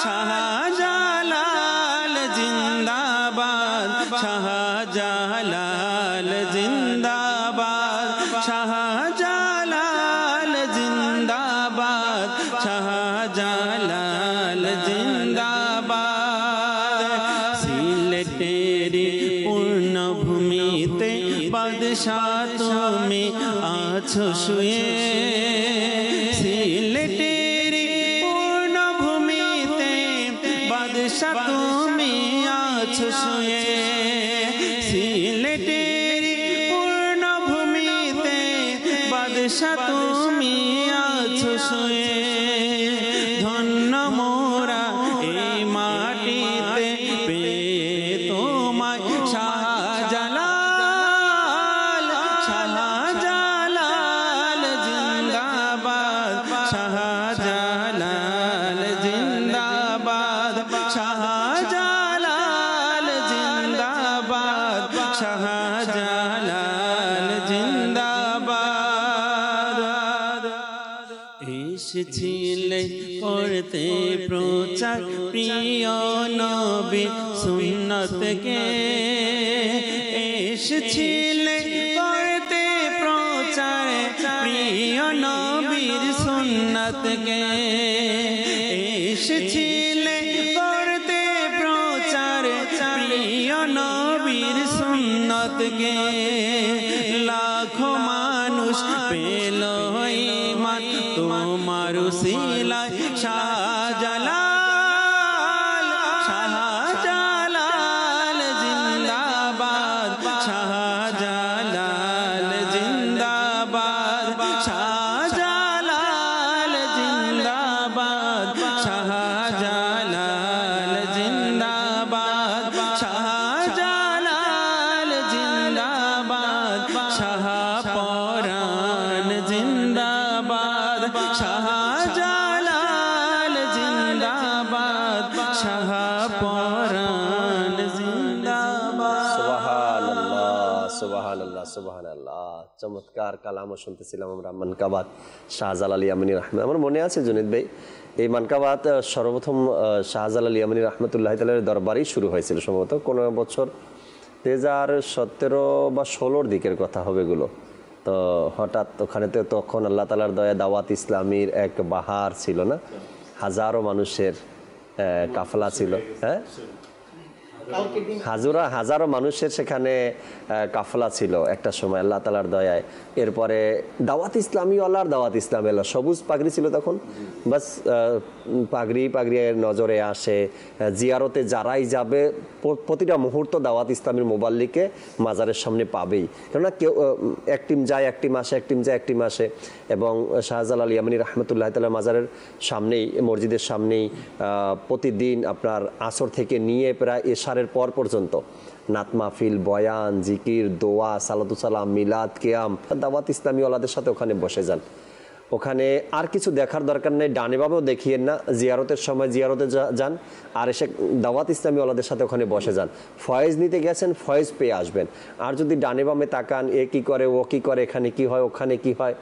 A: শাহজালাল জিন্দাবাদ, শাহজালাল জিন্দাবাদ, শাহজালাল জিন্দাবাদ, শাহজালাল জিন্দাবাদ। সিলেটের পূর্ণভূমিতে বাদশাহ তুমি আছো শুয়ে, সিলেটের পূর্ণভূমিতে বাদশাহ তুমি আছো শুয়ে, সিলেটের পূর্ণভূমিতে বাদশাহ তুমি আছো শুয়ে। ধন্য মোরা এই মাটিতে পেয়ে তোমায় শাহজালাল, শাহজালাল জিন্দাবাদ, শাহজালাল জিন্দাবাদ, শাহজালাল জিন্দাবাদ, শাহজালাল জিন্দাবাদ। এসেছিলে করতে প্রচার প্রিয় নবী সুন্নতকে, এসেছিলে করতে প্রচার প্রিয় নবীর সুন্নতকে, এসেছিলে করতে প্রচার প্রিয় নবীর সুন্নতকে। লাখো মানুষ পেল ঈমান তোমার উসিলায়, শাহজালাল, শাহজালাল জিন্দাবাদ, শাহজালাল জিন্দাবাদ, শাহজালাল জিন্দাবাদ, শাহজালাল জিন্দাবাদ, শাহজালাল জিন্দাবাদ, শাহপরাণ জিন্দাবাদ, শাহজালাল জিন্দাবাদ, শাহপরাণ জিন্দাবাদ।
B: সুবহানাল্লাহ, সুবহানাল্লাহ, সুবহানাল্লাহ। চমৎকার কালামও শুনতেছিলাম আমরা, মানকাবাত শাহজালাল ইয়ামানী রহমান। আমার মনে আছে জুনেদ ভাই, এই মানকাবাত সর্বপ্রথম শাহজালাল ইয়ামানী রহমতুল্লাহ তাআলার দরবারেই শুরু হয়েছিল, সম্ভবত কোনো বছর 2017 বা 16 দিকের কথা হবে এগুলো। তো হঠাৎ ওখানে তো তখন আল্লাহ তাআলার দয়া দাওয়াত ইসলামীর এক বাহার ছিল না, হাজারো মানুষের কাফলা ছিল, হ্যাঁ হাজারো মানুষের সেখানে কাফলা ছিল একটা সময় আল্লাহ তাআলার দয়ায়। এরপরে দাওয়াত ইসলামী আল্লাহর দাওয়াত ইসলামী আল্লাহ সবুজ পাগড়ি ছিল তখন, বাস পাগড়ি নজরে আসে। জিয়ারতে যারাই যাবে প্রতিটা মুহূর্ত দাওয়াত ইসলামীর মোবাল্লিকে মাজারের সামনে পাবেই, কেননা কেউ এক টিম যায় এক টিম আসে, এক টিম যায় এক টিম আসে। এবং শাহজালাল ইয়ামানী রহমতুল্লাহ তাআলা মাজারের সামনেই, মসজিদের সামনেই প্রতিদিন আপনার আসর থেকে নিয়ে প্রায় এশারের পর পর্যন্ত নাত মাহফিল, বয়ান, জিকির, দোয়া, সালাতু সালাম, মিলাদ, কিয়াম। দাওয়াত ইসলামী ওয়ালাদের সাথে ওখানে বসে যান। ওখানে আর কিছু দেখার দরকার নেই, ডানে বামেও দেখিয়েন না, জিয়ারতের সময় জিয়ারতে যান আর এসে দাওয়াত ইসলামী ওয়ালাদের সাথে ওখানে বসে যান। ফয়েজ নিতে গেছেন, ফয়েজ পেয়ে আসবেন। আর যদি ডানে বামে তাকান, এ কি করে, ও কি করে, এখানে কি হয়, ওখানে কি হয়,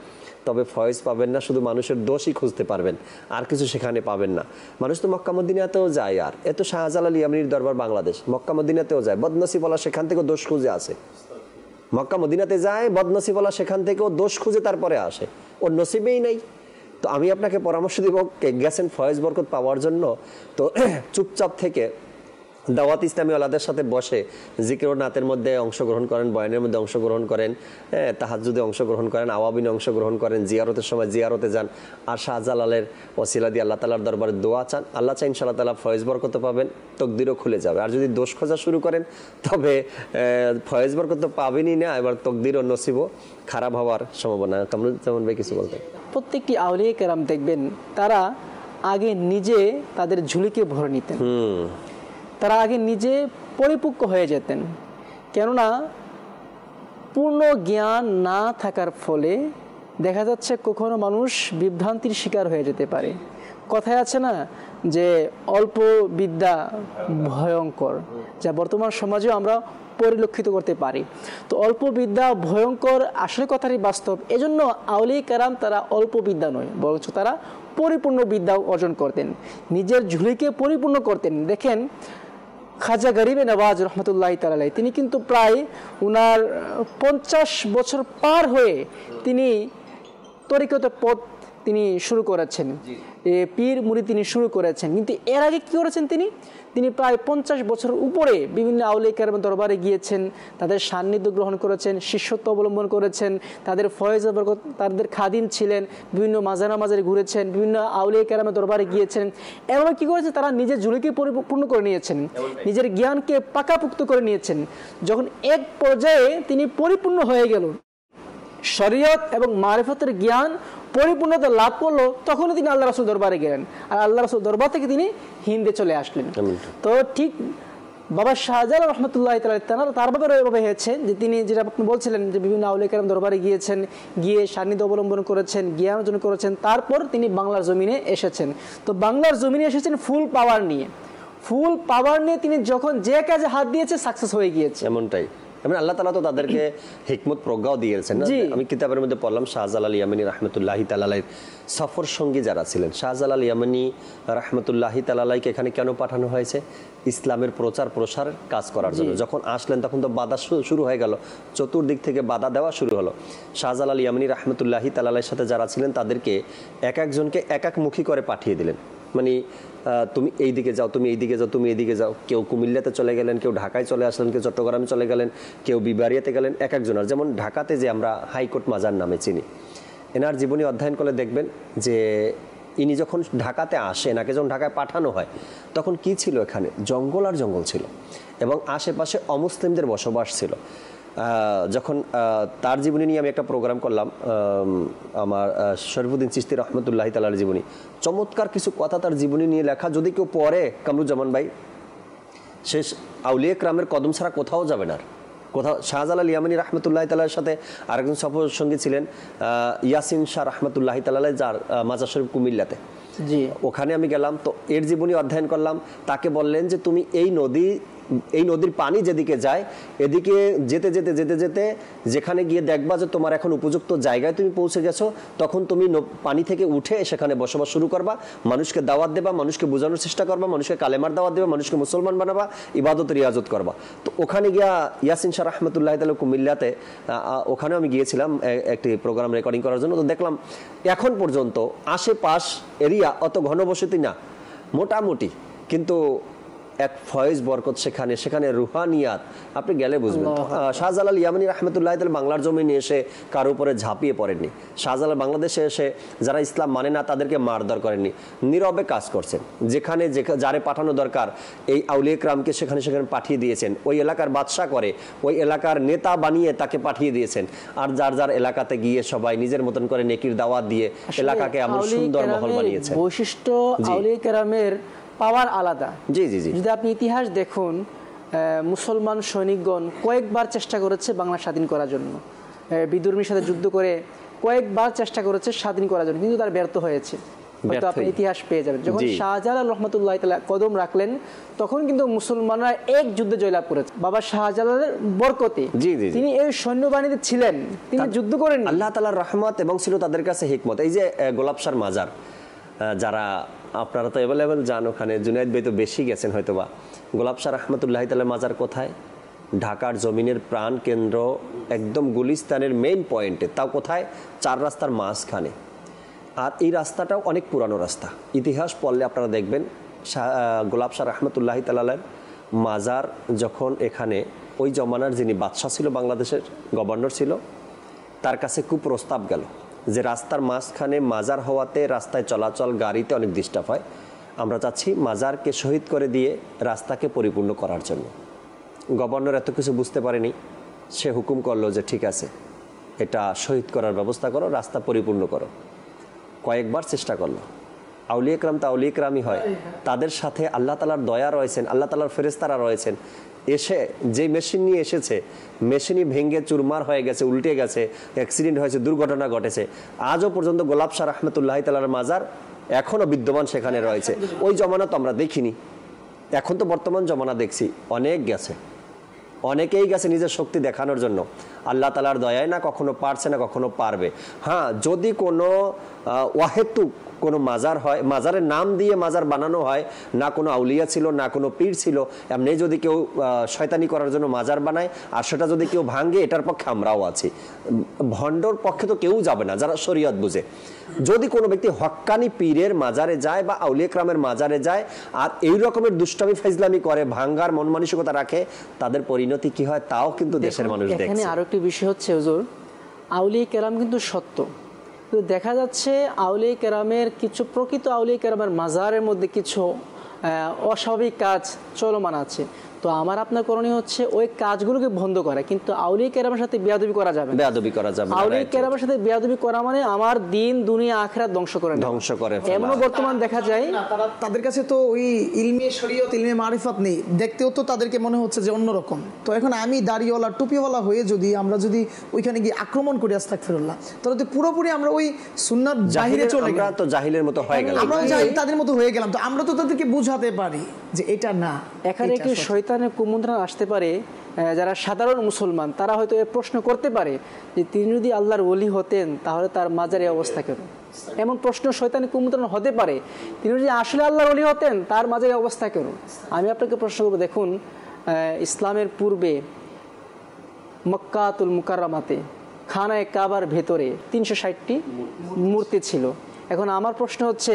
B: তবে ফয়েজ পাবেন না, শুধু মানুষের দোষই খুঁজতে পারবেন, আর কিছু সেখানে পাবেন না। মানুষ তো মক্কা মদিনাতেও যায়, আর এত শাহজালাল ইয়ামানীর দরবার বাংলাদেশ, মক্কা মদিনাতেও যায়, বদনসিবওয়ালা সেখান থেকেও দোষ খুঁজে আসে। মক্কা মদিনাতে যায়, বদনসিবওয়ালা সেখান থেকেও দোষ খুঁজে তারপরে আসে, ওর নসিবেই নেই। তো আমি আপনাকে পরামর্শ দিব, গেছেন ফয়েজ বরকত পাওয়ার জন্য, তো চুপচাপ থেকে দাওয়াত ইসলামী ওয়ালাদের সাথে বসে জিকির ও নাতের মধ্যে অংশগ্রহণ করেন, বয়ানের মধ্যে অংশগ্রহণ করেন, তাহাজ্জুদে অংশগ্রহণ করেন, আওয়াবিনে অংশগ্রহণ করেন, জিয়ারতের সময় জিয়ারতে যান, আর শাহজালালের ওসিলা দিয়ে আল্লাহ তাআলার দরবারে দোয়া চান। আল্লাহ চাই ইনশাআল্লাহ তাআলা ফয়েজ বরকত পাবেন, তকদিরও খুলে যাবে। আর যদি দোষ খোঁজা শুরু করেন, তবে ফয়েজ বরকত তো পাবেনই না, এবার তকদির ও নসিবও খারাপ হওয়ার সম্ভাবনা। কামরুজ্জামান ভাই কিছু বলতেন?
E: প্রত্যেকটি আউলিয়া কেরাম দেখবেন তারা আগে নিজে তাদের ঝুলিকে ভরে নিতেন, তারা আগে নিজে পরিপক্ক হয়ে যেতেন। কেননা পূর্ণ জ্ঞান না থাকার ফলে দেখা যাচ্ছে কখনো মানুষ বিভ্রান্তির শিকার হয়ে যেতে পারে। কথায় আছে না যে অল্প বিদ্যা ভয়ঙ্কর, যা বর্তমান সমাজেও আমরা পরিলক্ষিত করতে পারি। তো অল্প বিদ্যা ভয়ঙ্কর আসলে কথারই বাস্তব। এজন্য আউলিয়া কেরাম তারা অল্প বিদ্যা নয়, বরঞ্চ তারা পরিপূর্ণ বিদ্যা অর্জন করতেন, নিজের ঝুলিকে পরিপূর্ণ করতেন। দেখেন খাজা গরিবে নওয়াজ রহমতুল্লাহ তাআলা, তিনি কিন্তু প্রায় উনার 50 বছর পার হয়ে তিনি তরিকতের পথ তিনি শুরু করেছেন, পীর মুরিদ তিনি শুরু করেছেন। কিন্তু এর আগে কি করেছেন তিনি প্রায় 50 বছর উপরে বিভিন্ন আউলিয়া কেরামের দরবারে গিয়েছেন, তাদের সান্নিধ্য গ্রহণ করেছেন, শিষ্যত্ব অবলম্বন করেছেন, তাদের ফয়েজ বরকত, তাদের খাদিম ছিলেন, বিভিন্ন মাজারে মাজারে ঘুরেছেন, বিভিন্ন আউলিয়া কেরামের দরবারে গিয়েছেন। এভাবে কি করেছে, তারা নিজের ঝুলিকে পরিপূর্ণ করে নিয়েছেন, নিজের জ্ঞানকে পাকাপুক্ত করে নিয়েছেন। যখন এক পর্যায়ে তিনি পরিপূর্ণ হয়ে গেল, শরীয়ত এবং মারিফতের জ্ঞান পরিপূর্ণতা লাভ করলো, তখনই তিনি আল্লাহ রাসূল দরবারে গেলেন। আর আল্লাহ রাসূল দরবার থেকে তিনি হিন্দে চলে আসলেন। তো ঠিক বাবা শাহজালাল রহমতুল্লাহ তাআলা তার ব্যাপারে এভাবে হয়েছে যে তিনি যেটা আপনি বলছিলেন যে বিভিন্ন আউলিয়া কেরাম দরবারে গিয়েছেন, গিয়ে সান্নিধ্য অবলম্বন করেছেন, জ্ঞান অর্জন করেছেন, তারপর তিনি বাংলার জমিনে এসেছেন। তো বাংলার জমিনে এসেছেন ফুল পাওয়ার নিয়ে। ফুল পাওয়ার নিয়ে তিনি যখন যে কাজে হাত দিয়েছে সাকসেস হয়ে গিয়েছে।
B: এমনটাই, মানে আল্লাহ তাআলা তো তাদেরকে হিকমত প্রজ্ঞাও দিয়েছেন না। আমি কিতাবের মধ্যে পড়লাম শাহজালাল ইয়ামানী রাহমাতুল্লাহি তাআলা আলাইহির সফর সঙ্গী যারা ছিলেন, শাহজালাল ইয়ামানী রাহমাতুল্লাহি তাআলা আলাইহিকে এখানে কেন পাঠানো হয়েছে? ইসলামের প্রচার প্রসার কাজ করার জন্য। যখন আসলেন তখন তো বাধা শুরু হয়ে গেল, চতুর্দিক থেকে বাধা দেওয়া শুরু হলো। শাহজালাল ইয়ামানী রাহমাতুল্লাহি তাআলা আলাইহির সাথে যারা ছিলেন তাদেরকে এক একজনকে এক এক মুখী করে পাঠিয়ে দিলেন। মানে তুমি এই দিকে যাও, তুমি এই দিকে যাও, তুমি এইদিকে যাও। কেউ কুমিল্লাতে চলে গেলেন, কেউ ঢাকায় চলে আসলেন, কেউ চট্টগ্রামে চলে গেলেন, কেউ বিবারিয়াতে গেলেন, এক একজনের। যেমন ঢাকাতে যে আমরা হাইকোর্ট মাজার নামে চিনি, এনার জীবনী অধ্যয়ন করলে দেখবেন যে ইনি যখন ঢাকাতে আসেন, এনাকে যখন ঢাকায় পাঠানো হয় তখন কি ছিল, এখানে জঙ্গল আর জঙ্গল ছিল এবং আশেপাশে অমুসলিমদের বসবাস ছিল। যখন তার জীবনী নিয়ে আমি একটা প্রোগ্রাম করলাম, আমার শরীফুদ্দিন চিশতি রহমতুল্লাহি তাআলার জীবনী, চমৎকার কিছু কথা তার জীবনী নিয়ে লেখা। যদি কেউ পড়ে কামরুজ্জামান ভাই, শেষ আউলিয়া কেরামের কদম ছাড়া কোথাও যাবে না। কোথাও শাহজালাল ইয়ামানী রাহমাতুল্লাহি তাআলার সাথে আরেকজন সফর সঙ্গী ছিলেন ইয়াসিন শাহ রাহমাতুল্লাহি তাআলা, যার মাজার শরীফ কুমিল্লাতে। ওখানে আমি গেলাম, তো এর জীবনী অধ্যয়ন করলাম। তাকে বললেন যে তুমি এই নদীর পানি যেদিকে যায়, এদিকে যেতে যেতে যেতে যেতে যেখানে গিয়ে দেখবা যে তোমার এখন উপযুক্ত জায়গায় তুমি পৌঁছে গেছো, তখন তুমি পানি থেকে উঠে সেখানে বসবাস শুরু করবা, মানুষকে দাওয়াত দেবা, মানুষকে বোঝানোর চেষ্টা করবা, মানুষকে কালেমার দাওয়াত দেবা, মানুষকে মুসলমান বানাবা, ইবাদত রিয়াজত করবা। তো ওখানে গিয়া ইয়াসিন শাহ রাহমাতুল্লাহি তাআলা কুমিল্লাতে, ওখানেও আমি গিয়েছিলাম একটি প্রোগ্রাম রেকর্ডিং করার জন্য। তো দেখলাম এখন পর্যন্ত আশেপাশ এরিয়া অত ঘনবসতি না, মোটামুটি, কিন্তু এক ফয়েজ বরকত সেখানে রুহানিয়াত আপনি গেলে বুঝবেন। শাহজালাল ইয়ামানী রাহমাতুল্লাহি তাআলা বাংলার জমিনে এসে কারো উপরে ঝাঁপিয়ে পড়েননি। শাহজালাল বাংলাদেশে এসে যারা ইসলাম মানে না তাদেরকে মারধর করেননি, নীরবে কাজ করছেন। যেখানে যারে পাঠানো দরকার এই আউলিয়া কেরামকে সেখানে পাঠিয়ে দিয়েছেন। ওই এলাকার বাদশা করে, ওই এলাকার নেতা বানিয়ে তাকে পাঠিয়ে দিয়েছেন। আর যার যার এলাকাতে গিয়ে সবাই নিজের মতন করে নেকির দাওয়াত দিয়ে এলাকাকে এমন সুন্দর মহল বানিয়েছেন।
E: বৈশিষ্ট্য আউলিয়া কেরামের পাওয়ার আলাদা।
B: জি জি জি।
E: যদি আপনি ইতিহাস দেখুন, মুসলমান সৈনিকগণ কয়েকবার চেষ্টা করেছে বাংলা স্বাধীন করার জন্য, বিদুর্মীর সাথে যুদ্ধ করে কয়েকবার চেষ্টা করেছে স্বাধীন করার জন্য, কিন্তু তার ব্যর্থ হয়েছে। হয়তো আপনি ইতিহাস পেয়ে যাবেন। যখন শাহজালাল রহমতুল্লাহ তাআলা কদম রাখলেন তখন কিন্তু মুসলমানরা এক যুদ্ধে জয়লাভ করেছে। বাবা শাহজালালের বরকতে তিনি এই সৈন্যবাহিনীতে ছিলেন, তিনি যুদ্ধ করেন।
B: আল্লাহ তাআলার রহমত এবং ছিল তাদের কাছে হিকমত। এই যে গোলাপশার মাজার, যারা আপনারা তো অ্যাভেলেবেল যান, ওখানে জুনায়েদ ভাই তো বেশি গেছেন হয়তোবা। গোলাপ শাহ রাহমাতুল্লাহি তাআলার মাজার কোথায়? ঢাকার জমিনের প্রাণ কেন্দ্র, একদম গুলিস্তানের মেইন পয়েন্টে। তাও কোথায়? 4 রাস্তার মাঝখানে। আর এই রাস্তাটাও অনেক পুরানো রাস্তা। ইতিহাস পড়লে আপনারা দেখবেন গোলাপ শাহ রাহমাতুল্লাহি তাআলার মাজার যখন এখানে, ওই জমানার যিনি বাদশাহ ছিল, বাংলাদেশের গভর্নর ছিল, তার কাছে খুব প্রস্তাব গেল যে রাস্তার মাঝখানে মাজার হওয়াতে রাস্তায় চলাচল গাড়িতে অনেক ডিস্টার্ব হয়, আমরা চাচ্ছি মাজারকে শহীদ করে দিয়ে রাস্তাকে পরিপূর্ণ করার জন্য। গভর্নর এত কিছু বুঝতে পারেনি, সে হুকুম করলো যে ঠিক আছে, এটা শহীদ করার ব্যবস্থা করো, রাস্তা পরিপূর্ণ করো। কয়েকবার চেষ্টা করলো, আউলিয়া کرام তো আউলিয়া کرامই হয়, তাদের সাথে আল্লাহ তাআলার দয়া রয়েছেন, আল্লাহ তাআলার ফেরেশতারা রয়েছেন। এসে যে মেশিন নিয়ে এসেছে, মেশিনই ভেঙে চুরমার হয়ে গেছে, উল্টে গেছে, অ্যাক্সিডেন্ট হয়েছে, দুর্ঘটনা ঘটেছে, আজও পর্যন্ত গোলাপ শাহ রহমতুল্লাহ তাআলার মাজার এখনো বিদ্যমান সেখানে রয়েছে। ওই জমানা তো আমরা দেখিনি, এখন তো বর্তমান জমানা দেখছি অনেক গেছে, অনেকেই গেছে নিজের শক্তি দেখানোর জন্য। আল্লাহ তাআলার দয়ায় না কখনো পারছে না কখনো পারবে। হ্যাঁ, যদি কোনো ওয়াহেতুক কোনো মাজার হয়, মাজারের নাম দিয়ে মাজার বানানো হয়, না কোনো আউলিয়া ছিল না কোনো পীর ছিল, এমনি যদি কেউ শয়তানি করার জন্য মাজার বানায় আর সেটা যদি কেউ ভাঙে, এটার পক্ষে আমরাও আছি। ভণ্ডর পক্ষে তো কেউ যাবে না যারা শরীয়ত বুঝে। যদি কোনো ব্যক্তি হক্কানি পীরের মাজারে যায় বা আউলিয়া کرامের মাজারে যায় আর এই রকমের দুষ্টামি ফাইজলামি করে, ভাঙ্গার মন মানসিকতা রাখে, তাদের পরিণতি কি হয় তাও কিন্তু দেশের মানুষ দেখছে।
E: এখানে আরো একটি বিষয় হচ্ছে হুজুর, আউলিয়া کرام কিন্তু সত্য, কিন্তু দেখা যাচ্ছে আউলিয়া کرامের কিছু প্রকৃত আউলিয়া کرامের মাজারের মধ্যে কিছু অস্বাভাবিক কাজ চলমান আছে। তো আমার আপনার করণীয় হচ্ছে ওই কাজগুলোকে বন্ধ করা, কিন্তু আউলিয়া کرامের সাথে বেয়াদবি করা যাবে না। বেয়াদবি করা যাবে না। আউলিয়া کرامের সাথে বেয়াদবি করা মানে আমার দিন দুনিয়া আখিরাত ধ্বংস করে ফেলা। এমন বর্তমান দেখা যায়
D: তাদের কাছে তো ওই ইলমে শরীয়ত, ইলমে মারিফাত নেই, দেখতেও তো তাদেরকে মনে হচ্ছে যে অন্যরকম। তো এখন আমি দাড়িওয়ালা টুপিওয়ালা হয়ে আমরা যদি ওইখানে গিয়ে আক্রমণ করি আস্তাগফিরুল্লাহ, তাহলে তো পুরোপুরি আমরা ওই সুন্নাত বাহিরে চলে গেলাম, আমরা তো জাহিলের মতো হয়ে গেলাম, আমরা তাদের মতো হয়ে গেলাম। তো আমরা তো তাদেরকে বুঝাতে পারি যে এটা না।
E: এখানে কি শয়তানের কুমন্ত্রণা আসতে পারে, যারা সাধারণ মুসলমান তারা হয়তো প্রশ্ন করতে পারে যে তিনি যদি আল্লাহর ওলি হতেন তাহলে তার মাজারের অবস্থা কেন? এমন প্রশ্ন শয়তানের কুমন্ত্রণা হতে পারে, তিনি যদি আসলে আল্লাহর ওলি হতেন তার মাজারের অবস্থা কেন? আমি আপনাকে প্রশ্ন করব, দেখুন ইসলামের পূর্বে মক্কাতুল মুকাররমাতে খানায়ে কাবার ভেতরে 360টি মূর্তি ছিল। এখন আমার প্রশ্ন হচ্ছে,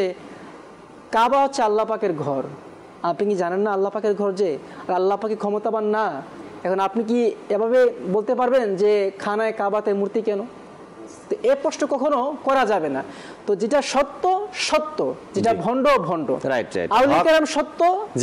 E: কাবা হচ্ছে আল্লাহ পাকের ঘর, আপনি কি জানেন না আল্লাহ পাকের ঘর যে, আর আল্লাহ পাকে ক্ষমতাবান না? এখন আপনি কি এভাবে বলতে পারবেন যে খানায় কাবাতে মূর্তি কেন? তো এই প্রশ্ন কখনো করা যাবে না। তো যেটা সত্য সত্য, যেটা ভণ্ড ভণ্ড। আউলিয়া کرام সত্য,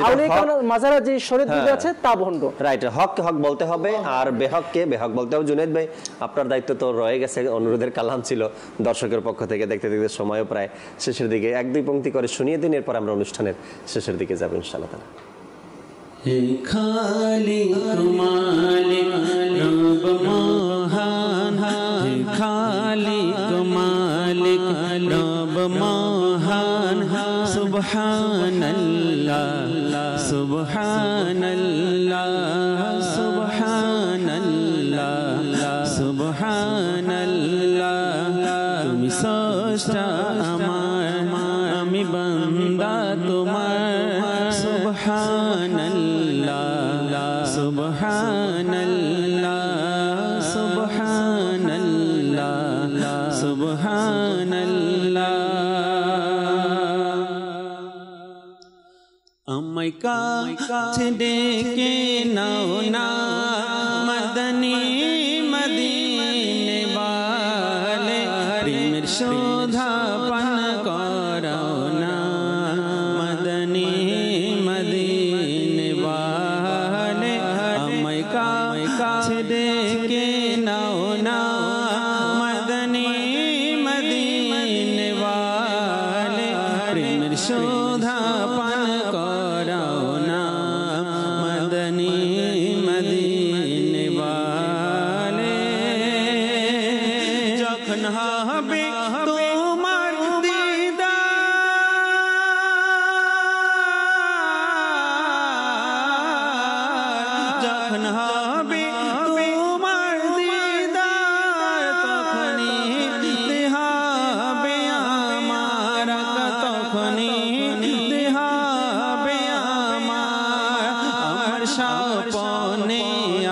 E: আউলিয়া کرام মাজারে যে শরীয়ত বিধি আছে তা ভণ্ড।
B: রাইট, হককে হক বলতে হবে আর বেহককে বেহক বলতে হবে। জুনায়েদ ভাই, আপনার দায়িত্ব তো রয়ে গেছে, অনুরোধের কালাম ছিল দর্শকের পক্ষ থেকে, দেখতে দেখতে সময়ও প্রায় শেষের দিকে, এক দুই পংক্তি করে শুনিয়ে দিন, এরপর আমরা অনুষ্ঠানের শেষের দিকে যাব ইনশাআল্লাহ তাআলা।
A: হে খালিক মালিক রব মহান, হে খালিক মালিক রব মহান, সুবহানাল্লাহ সুবহানাল্লাহ সুবহানাল্লাহ সুবহানাল্লাহ। তুমি স্রষ্টা আমার, আমি বান্দা তোমার, সুবহানাল্লাহ সুবহানাল্লাহ সুবহানাল্লাহ সুবহানাল্লাহ। আমায় কাছে ডেকে নাও না মদনী মদিনে वाले, প্রেমের শোধা পান করাও না মদনী মদিনে वाले। আমায় কাছে ডেকে নাও না মদনী মদিনে वाले, প্রেমের শোধা পান করাও না মদনী মদিনে वाले। যখন হবে তোমার দিদার, যখন হবে তোমার দিদার, তখনই দেহাবে আমার, তখনই দেহাবে আমার স্বপ্নে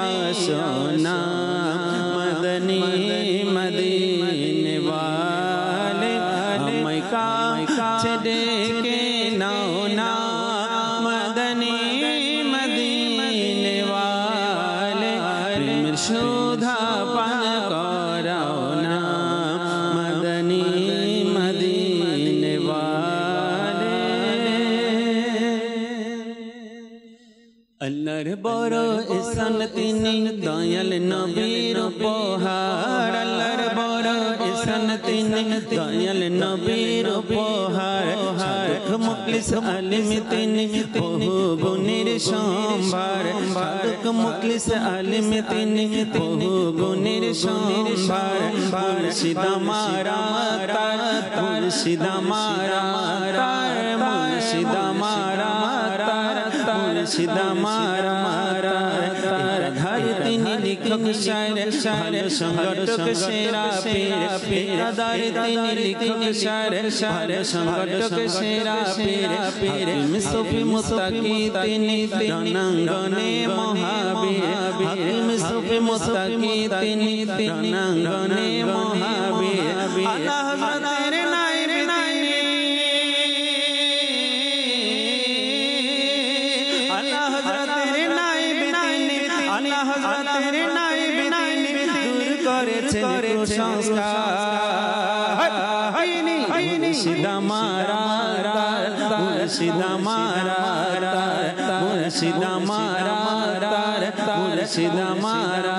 A: আসো না মদনী মদিনে वाले। আমায় কাছে ডেকে নাও না মদনী মদিনে वाले, প্রেমের শোধা পান করাও না মদনী মদিনে वाले। আল্লাহর বড় ইহসান তিনি দয়াল নবীর উপহার, আল্লাহর বড় ইহসান তিনি দয়াল নবীর উপহার। মুখলিস আলিম তিনি বহু গুণের সম্ভার সাধক মুখলিস আলিম তিনি বহু গুণের সম্ভার মুর্শিদ আমারা তার মুর্শিদ আমারা তার মুর্শিদ আমারা তার মুর্শিদ আমারা তার ধার তিনি লিখক শায়র শায়র সংগঠক সেরা পীর পীরদার তিনি লিখক শায়র শায়র সংগঠক সেরা পীর পীর সুফি মুস্তাকি তিনি রণাঙ্গনে মহাবীর হাকিম সুফি মুস্তাকি তিনি রণাঙ্গনে মহাবীর আল্লাহ হযরতের নায়েব তিনি আল্লাহ হযরতের নায়েব তিনি আল্লাহ হযরতের নায়েব তিনি দূর করেছেন কুসংস্কার মুর্শিদ আমারা মুর্শিদ আমারা মুর্শিদ আমারা মুর্শিদ আমারা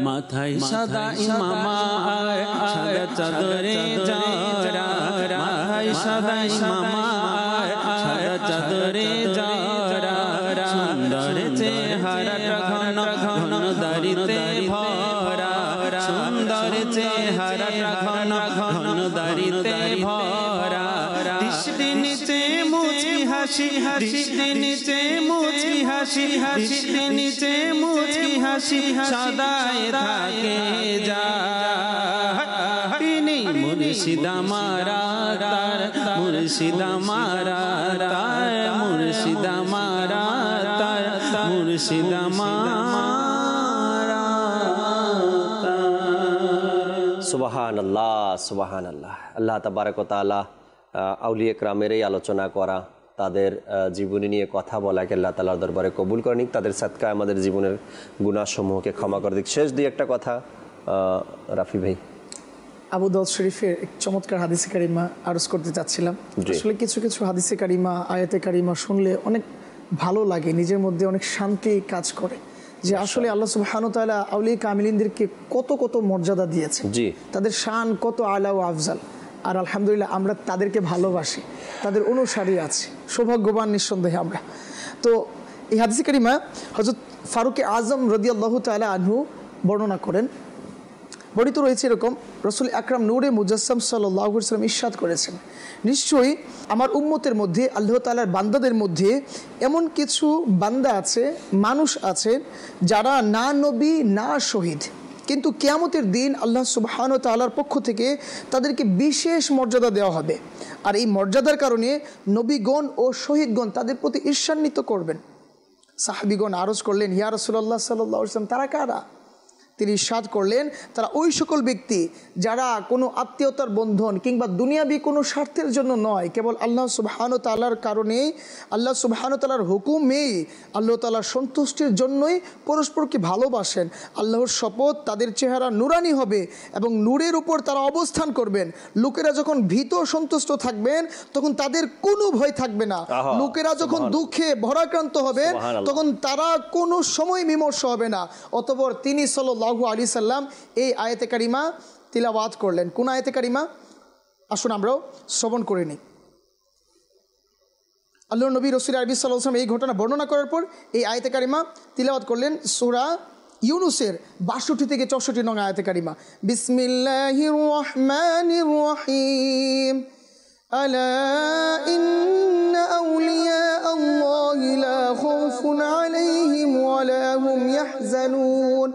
A: মাথায় সাদা ইমামা সাদা চাদরে জরা মাথায় সাদা ইমামা সাদা চাদরে জরা সুন্দর চেহারা ঘন ঘন দাড়িতে ভরা সুন্দর চেহারা ঘন ঘন দাড়িতে ভরা দৃষ্টি নিচে মুচকি হাসি দৃষ্টি নিচে মুচকি হাসি দৃষ্টি নিচে মুচকি হাসি সদায় থাকে যা তিনি মুর্শিদ আমারা তার মুর্শিদ আমারা তার মুর্শিদ আমারা তার মুর্শিদ আমারা।
B: সুবহানাল্লাহ সুবহানাল্লাহ। আল্লাহ তাবারক ওয়া তাআলা আউলিয়া কেরামের এই আলোচনা করা, তাদের জীবনী নিয়ে কথা বলাকে আল্লাহ তাআলার দরবারে কবুল করে নিক, তাদের সাদকায় আমাদের জীবনের গুনাহসমূহকে ক্ষমা করে দিক। শেষ দুই একটা কথা রাফি ভাই।
D: আবু দাউদ শরীফের এক চমৎকার হাদিসে কারিমা আরজ করতে চাচ্ছিলাম। আসলে কিছু কিছু হাদিসে কারিমা আয়াতে কারিমা শুনলে অনেক ভালো লাগে, নিজের মধ্যে অনেক শান্তি কাজ করে যে আসলে আল্লাহ সুবহানাহু ওয়া তাআলা আউলিয়া কামিলিনদেরকে কত কত মর্যাদা দিয়েছে, তাদের শান কত আলা ও আফজাল। আর আলহামদুলিল্লাহ আমরা তাদেরকে ভালোবাসি, তাদের অনুসারী আছি, সৌভাগ্যবান নিঃসন্দেহে আমরা। তো এই হাদিসে কারিমা হযরত ফারুক আজম রাদিয়াল্লাহু তাআলা আনহু বর্ণনা করেন। বর্ণিত রয়েছে এরকম, রাসূল আকরাম নূরে মুজাসসাম সাল্লাল্লাহু আলাইহি ওয়াসাল্লাম ইরশাদ করেছেন, নিশ্চয়ই আমার উম্মতের মধ্যে আল্লাহ তাআলার বান্দাদের মধ্যে এমন কিছু বান্দা আছে, মানুষ আছে যারা না নবী না শহীদ, কিন্তু কিয়ামতের দিন আল্লাহ সুবহানাহু ওয়া তাআলার পক্ষ থেকে তাদেরকে বিশেষ মর্যাদা দেওয়া হবে। আর এই মর্যাদার কারণে নবীগণ ও শহীদগণ তাদের প্রতি ঈর্ষান্বিত করবেন। সাহাবীগণ আরজ করলেন, ইয়া রাসূলুল্লাহ সাল্লাল্লাহু আলাইহি ওয়াসাল্লাম, তারা কারা? তিনি ইরশাদ করলেন, তারা ওই সকল ব্যক্তি যারা কোনো আত্মীয়তার বন্ধন কিংবা দুনিয়াবি কোনো স্বার্থের জন্য নয়, কেবল আল্লাহ সুবহানাহু ওয়া তাআলার কারণেই, আল্লাহ সুবহানাহু ওয়া তাআলার হুকুমেই, আল্লাহ তাআলার সন্তুষ্টির জন্যই পরস্পরকে ভালোবাসেন। আল্লাহর শপথ, তাদের চেহারা নুরানি হবে এবং নূরের উপর তারা অবস্থান করবেন। লোকেরা যখন ভীত সন্তুষ্ট থাকবেন তখন তাদের কোনো ভয় থাকবে না। লোকেরা যখন দুঃখে ভরাক্রান্ত হবেন তখন তারা কোনো সময় বিমর্ষ হবে না। অতঃপর তিনি সাল্লাল্লাহু আলাইহি সাল্লাম এই আয়াতে কারিমা তিলাওয়াত করলেন। কোন আয়াতে কারিমা? আসুন আমরাও শ্রবণ করে নিই। আল্লাহর নবী রাসূল আরবি সাল্লাল্লাহু আলাইহি ওয়াসাল্লাম এই ঘটনা বর্ণনা করার পর এই আয়াতে কারিমা তিলাওয়াত করলেন, সূরা ইউনুসের ৬২ থেকে ৬৪ নং আয়াতে কারিমা। বিসমিল্লাহির রহমানির রহিম। আলা ইন্না আউলিয়া আল্লাহি লা খাউফুন আলাইহিম ওয়া লা হুম ইয়াহজানুন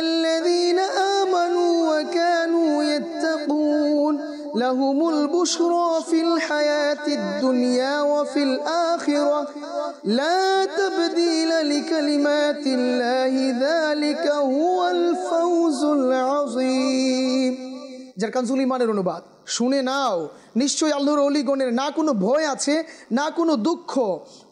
D: الذين آمنوا وكانوا يتقون لهم البشرى في الحياة الدنيا وفي الآخرة لا تبديل لكلمات الله ذلك هو الفوز العظيم। যার কানজুল ইমানের অনুবাদ, শুনে নাও, নিশ্চয়ই আল্লাহর ওলিগণের না কোনো ভয় আছে না কোনো দুঃখ,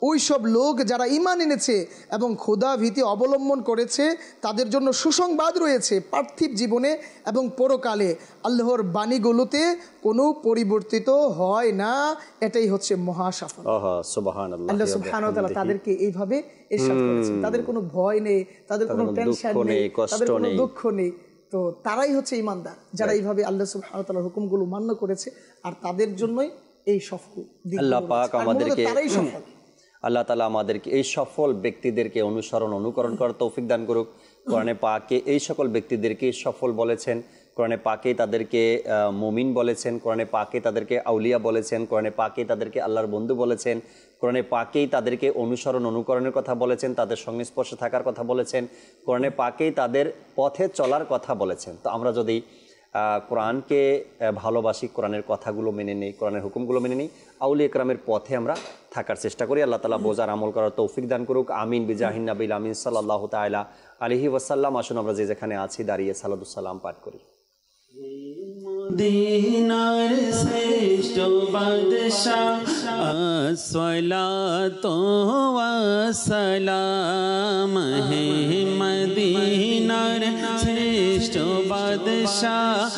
D: ওই সব লোক যারা ঈমান এনেছে এবং খোদা ভীতি অবলম্বন করেছে, তাদের জন্য সুসংবাদ রয়েছে পার্থিব জীবনে এবং পরকালে। আল্লাহর বাণীগুলোতে কোনো পরিবর্তিত হয় না, এটাই হচ্ছে মহাসাফল্য। আল্লাহ সুবহানাহু ওয়া তাআলা তাদেরকে এইভাবে ইরশাদ করেছেন, তাদের কোনো ভয় নেই, তাদের কোনো টেনশন নেই, তাদের কোনো দুঃখ নেই। তো তারাই হচ্ছে ইমানদার যারা এইভাবে আল্লাহ সুবহানাহু ওয়া তাআলার হুকুমগুলো মান্য করেছে, আর তাদের জন্যই এই সফল
B: আল্লাহ পাক আমাদেরকে
D: তারাই সফল।
B: আল্লাহ তাআলা আমাদেরকে এই সফল ব্যক্তিদেরকে অনুকরণ করার তৌফিক দান করুক। কোরআনে পাকে এই সকল ব্যক্তিদেরকে সফল বলেছেন, কোরআনে পাকে তাদেরকে মুমিন বলেছেন, কোরআনে পাকে তাদেরকে আউলিয়া বলেছেন, কোরআনে পাকে তাদেরকে আল্লাহর বন্ধু বলেছেন, কোরআনে পাকেই তাদেরকে অনুকরণের কথা বলেছেন, তাদের সংস্পর্শে থাকার কথা বলেছেন, কোরআনে পাকেই তাদের পথে চলার কথা বলেছেন। তো আমরা যদি কোরআনকে ভালোবাসি, কোরআনের কথাগুলো মেনে নিই, কোরআনের হুকুমগুলো মেনে নিই, আউলিয়া ইকরামের পথে আমরা থাকার চেষ্টা করি। আল্লাহ তাআলা বোঝার আমল করার তৌফিক দান করুক। আমিন বিজাহিন নবিল আমিন সাল্লাল্লাহু তাআলা আলাইহি ওয়াসাল্লাম। আসুন আমরা যে যেখানে আছি দাঁড়িয়ে সালাতুস সালাম পাঠ করি।
A: মদিনার শ্রেষ্ঠ বাদশাহ আসসালাতু ওয়াসসালাম হে মদিনার শ্রেষ্ঠ বাদশাহ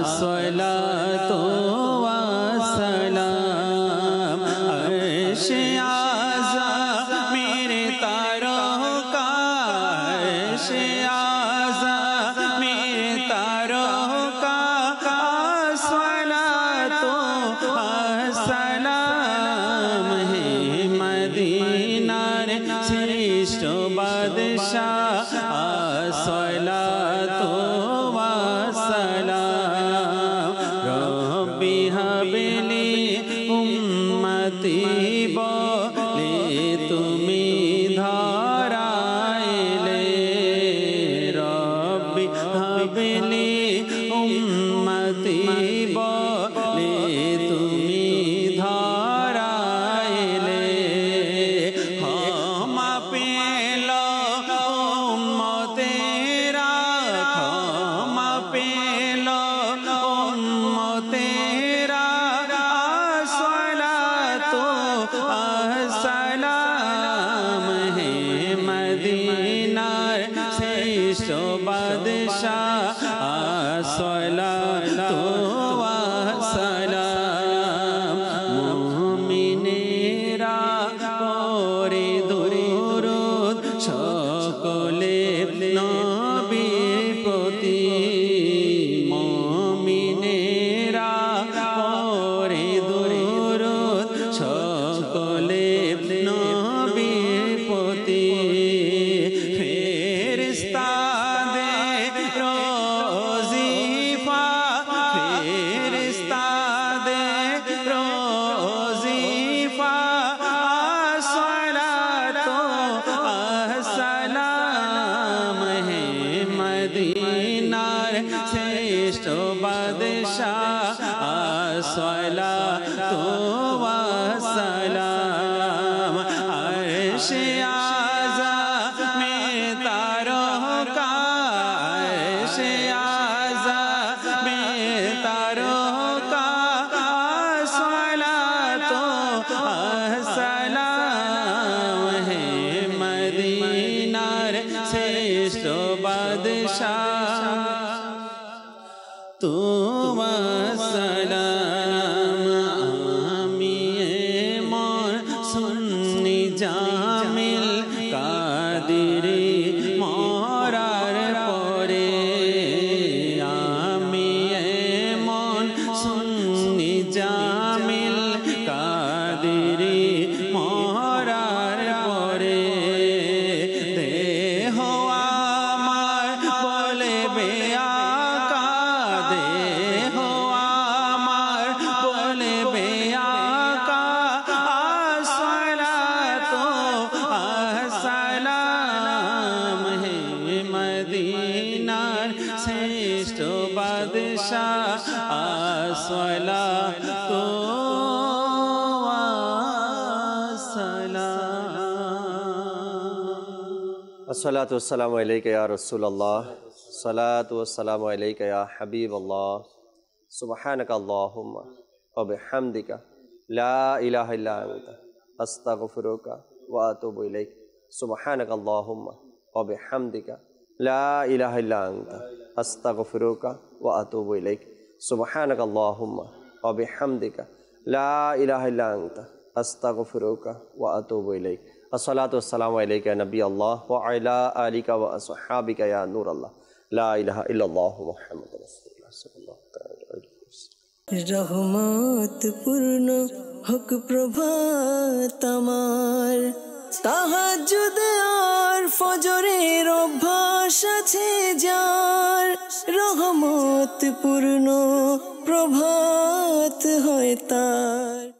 A: আসসালাতু ওয়াসসালাম আরশে আযমের তারকা আরশে আযমের তারকা আসসালাতু ওয়াসসালাম হে মদিনার শ্রেষ্ঠ বাদশাহ আসসালাতু ওয়াসসালাম রব্বি হাবলি উম্মতি বলে তুমি ধরাইলে রব্বি হাবলি উম্মতি বলে তুমি ধরাইলে ক্ষমা পেল উম্মতেরা ক্ষমা পেল উম্মতেরা আসসালাতু ওয়াসসালাম হে মদিনার শ্রেষ্ঠ বাদশাহ আসসালাতু ওয়াসসালাম মুমিনেরা পড়ে দুরূদ সকলে নবীর প্রতি মুমিনেরা পড়ে দুরূদ সকলে নবীর প্রতি ফেরেশতাদের রোজিফা ফেরেশতাদের রোজিফা আসসালাতু ওয়াসসালাম হে মদিনার শ্রেষ্ঠ বাদশাহ আসসালাতু ওয়াসসালাম আরশে আযমের তারকা আরশে আযমের তারকা আসসালাতু ওয়াসসালাম হে মদিনার শ্রেষ্ঠ বাদশাহ তোমার সালাম আমি মন সুন্নি জামিল কাদিরি মরার পরে আমি মন সুন্নি জামিল কাদিরি মরার পরে দেহ আমার বলবে আকা দেহ আমার বলবে আকা আসসালাতু ওয়াসসালাম হে মদিনার শ্রেষ্ঠ বাদশাহ আসসালাতু ওয়াসসালাম
B: আসসালাতু ওয়াসসালামু আলাইকা ইয়া রাসূলুল্লাহ সালাতু ওয়াসসালামু আলাইকা ইয়া হাবিবাল্লাহ সুবহানাকা আল্লাহুম্মা ওয়া বিহামদিকা লা ইলাহা ইল্লা আনতা আস্তাগফিরুকা ওয়া আতুবু ইলাইক সুবহানাকা আল্লাহুম্মা ওয়া বিহামদিকা লা ইলাহা ইল্লা আনতা আস্তাগফিরুকা ওয়া আতুবু ইলাইক সুবহানাকা আল্লাহুম্মা ওয়া বিহামদিকা লা ইলাহা ইল্লা আনতা আস্তাগফিরুকা ওয়া আতুবু ইলাইক আসসালাতু ওয়াসসালামু আলাইকা নবী আল্লাহ ওয়া আলা আলিকা ওয়া আসহাবিকা ইয়া নূর আল্লাহ লা ইলাহা ইল্লাল্লাহু মুহাম্মাদুর রাসূলুল্লাহ সাল্লাল্লাহু আলাইহি ওয়াসাল্লাম।
I: রহমত পূর্ণ হোক প্রভাত আমার, তাহাজ্জুদ আর ফজরের অভ্যাস আছে যার, রহমত পূর্ণ প্রভাত হয় তার।